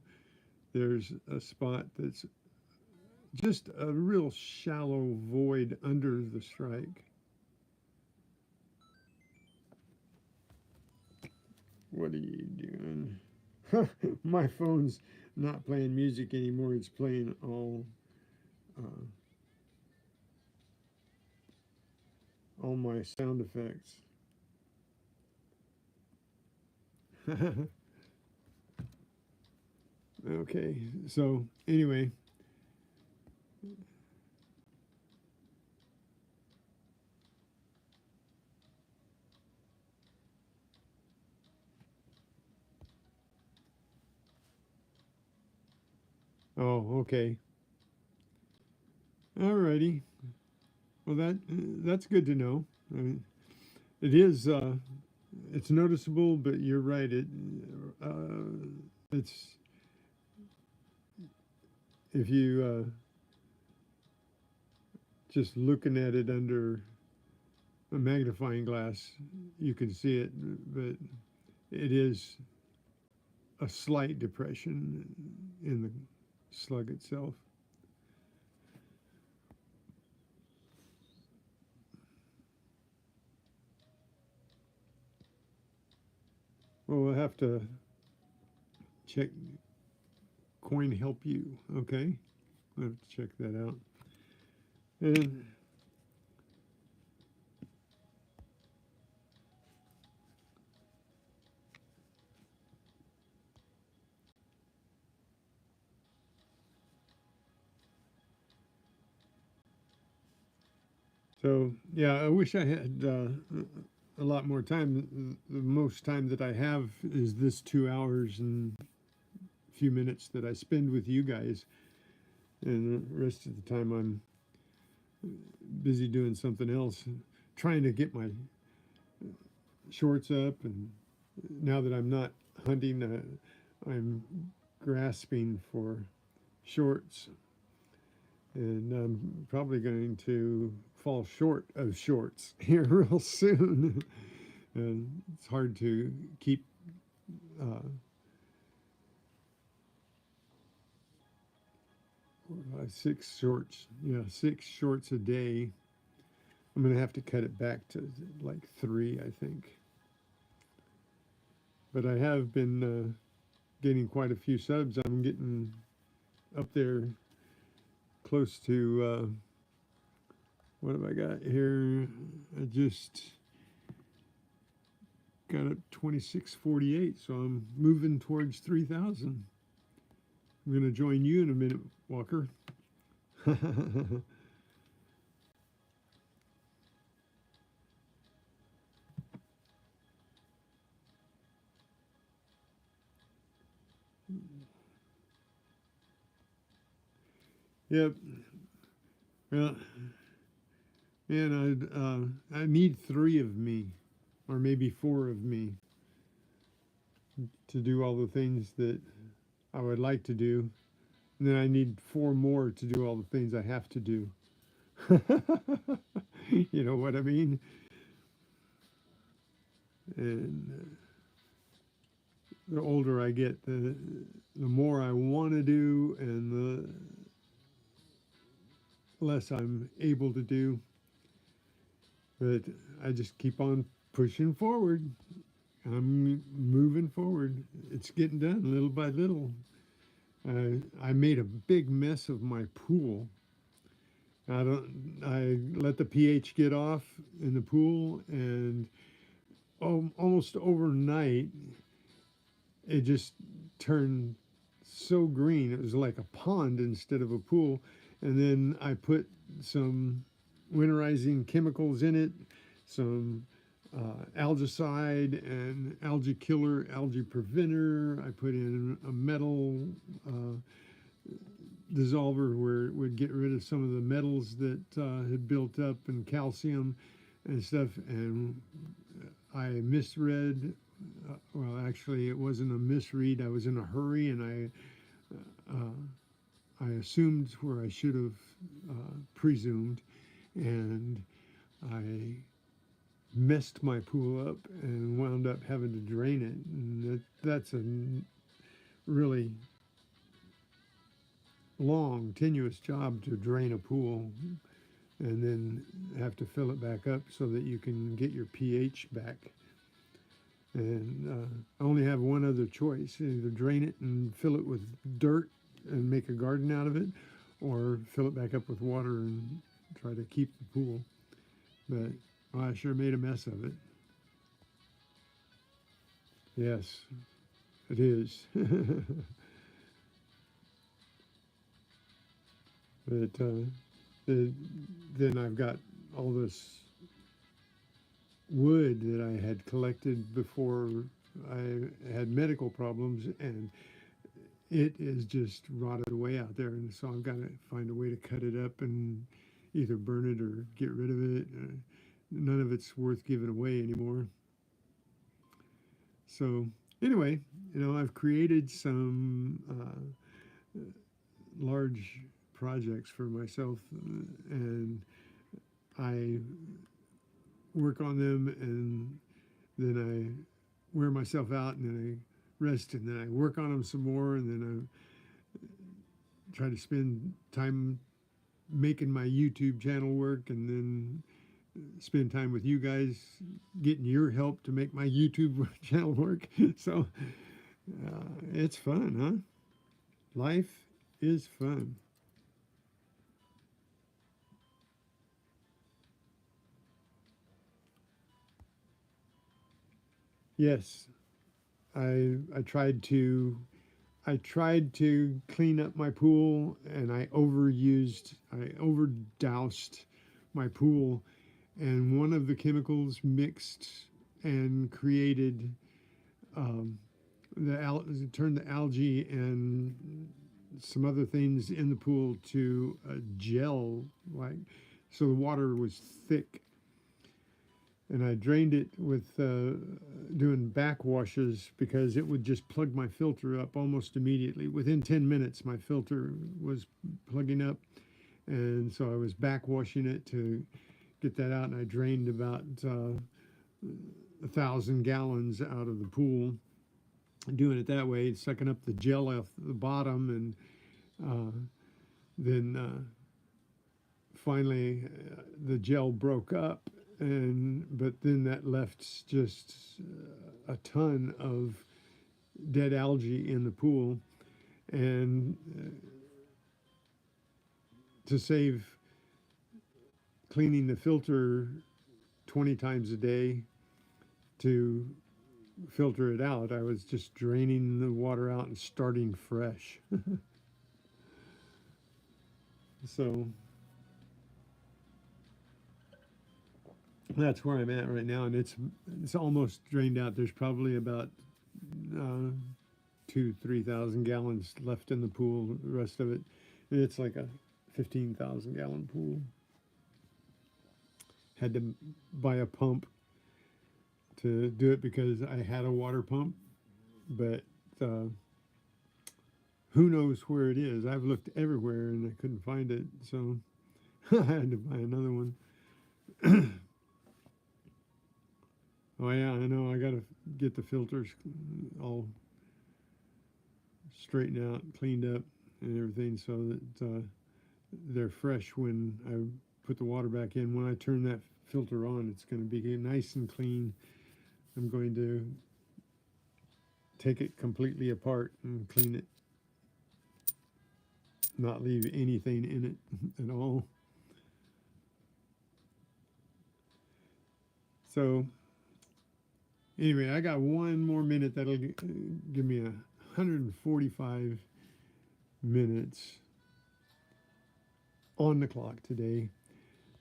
there's a spot that's just a real shallow void under the strike. What are you doing? My phone's not playing music anymore. It's playing uh, all my sound effects. Okay, so anyway, oh, okay, alrighty. Well, that's good to know. I mean, it is. It's noticeable, but you're right. It's if you just looking at it under a magnifying glass, you can see it, but it is a slight depression in the slug itself. Well, we'll have to check Coin Help You. Okay, we'll have to check that out. And so, yeah, I wish I had a lot more time. The most time that I have is this 2 hours and a few minutes that I spend with you guys, and the rest of the time I'm busy doing something else, trying to get my shorts up. And now that I'm not hunting, I'm grasping for shorts, and I'm probably going to fall short of shorts here real soon. And it's hard to keep uh, 6 shorts. Yeah, 6 shorts a day. I'm gonna have to cut it back to like 3, I think. But I have been getting quite a few subs. I'm getting up there close to what have I got here? I just got up 2648, so I'm moving towards 3,000. I'm going to join you in a minute, Walker. Yep. Well, man, I need 3 of me, or maybe 4 of me, to do all the things that I would like to do. And then I need 4 more to do all the things I have to do. You know what I mean? And the older I get, the more I want to do, and the less I'm able to do. But I just keep on pushing forward. I'm moving forward. It's getting done little by little. I made a big mess of my pool. I let the pH get off in the pool, and almost overnight, it just turned so green. It was like a pond instead of a pool. And then I put some winterizing chemicals in it, some algicide and algae killer, algae preventer. I put in a metal dissolver where it would get rid of some of the metals that had built up, and calcium and stuff. And I misread. Well, actually, it wasn't a misread. I was in a hurry, and I assumed where I should have presumed, and I messed my pool up and wound up having to drain it. And that's a really long, tenuous job to drain a pool and then have to fill it back up so that you can get your pH back. And I only have one other choice: either drain it and fill it with dirt and make a garden out of it, or fill it back up with water and try to keep the pool. But I sure made a mess of it. Yes, it is. But then I've got all this wood that I had collected before I had medical problems, and it is just rotted away out there. And so I've got to find a way to cut it up and either burn it or get rid of it. None of it's worth giving away anymore. So anyway, I've created some large projects for myself, and I work on them, and then I wear myself out, and then I rest, and then I work on them some more, and then I try to spend time making my YouTube channel work, and then spend time with you guys, getting your help to make my YouTube channel work. So it's fun, huh? Life is fun. Yes, I tried to clean up my pool, and I overdoused my pool, and one of the chemicals mixed and created um, turned the algae and some other things in the pool to a gel, like, so the water was thick. And I drained it with doing backwashes, because it would just plug my filter up almost immediately. Within 10 minutes, my filter was plugging up. And so I was backwashing it to get that out. And I drained about 1,000 gallons out of the pool, doing it that way, sucking up the gel off the bottom. And then finally the gel broke up, and but then that left just a ton of dead algae in the pool, and to save cleaning the filter 20 times a day to filter it out, I was just draining the water out and starting fresh. So that's where I'm at right now, and it's almost drained out. There's probably about 2,000-3,000 gallons left in the pool. The rest of it, it's like a 15,000-gallon pool. Had to buy a pump to do it because I had a water pump, but who knows where it is? I've looked everywhere and I couldn't find it, so I had to buy another one. Oh yeah, I know. I got to get the filters all straightened out, cleaned up, and everything, so that they're fresh when I put the water back in. When I turn that filter on, it's going to be nice and clean. I'm going to take it completely apart and clean it, not leave anything in it at all. So anyway, I got one more minute. That'll give me 145 minutes on the clock today.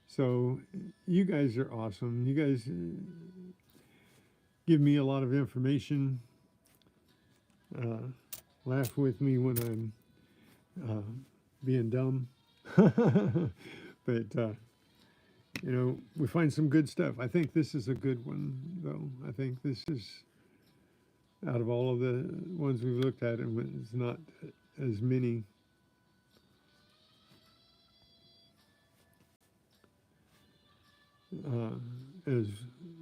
So you guys are awesome. You guys give me a lot of information. Laugh with me when I'm being dumb. But we find some good stuff. I think this is a good one, though. I think this is, out of all of the ones we've looked at, and it's not as many. As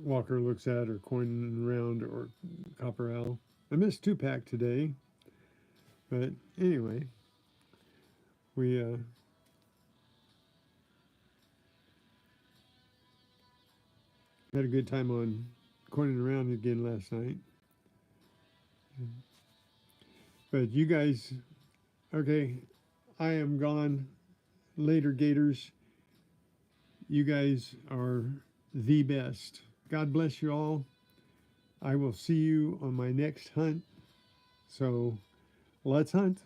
Walker looks at, or Coin Round, or Copper Owl. I missed 2-pack today, but anyway, we had a good time on Coining Around again last night. But you guys, okay, I am gone. Later, Gators. You guys are the best. God bless you all. I will see you on my next hunt. So let's hunt.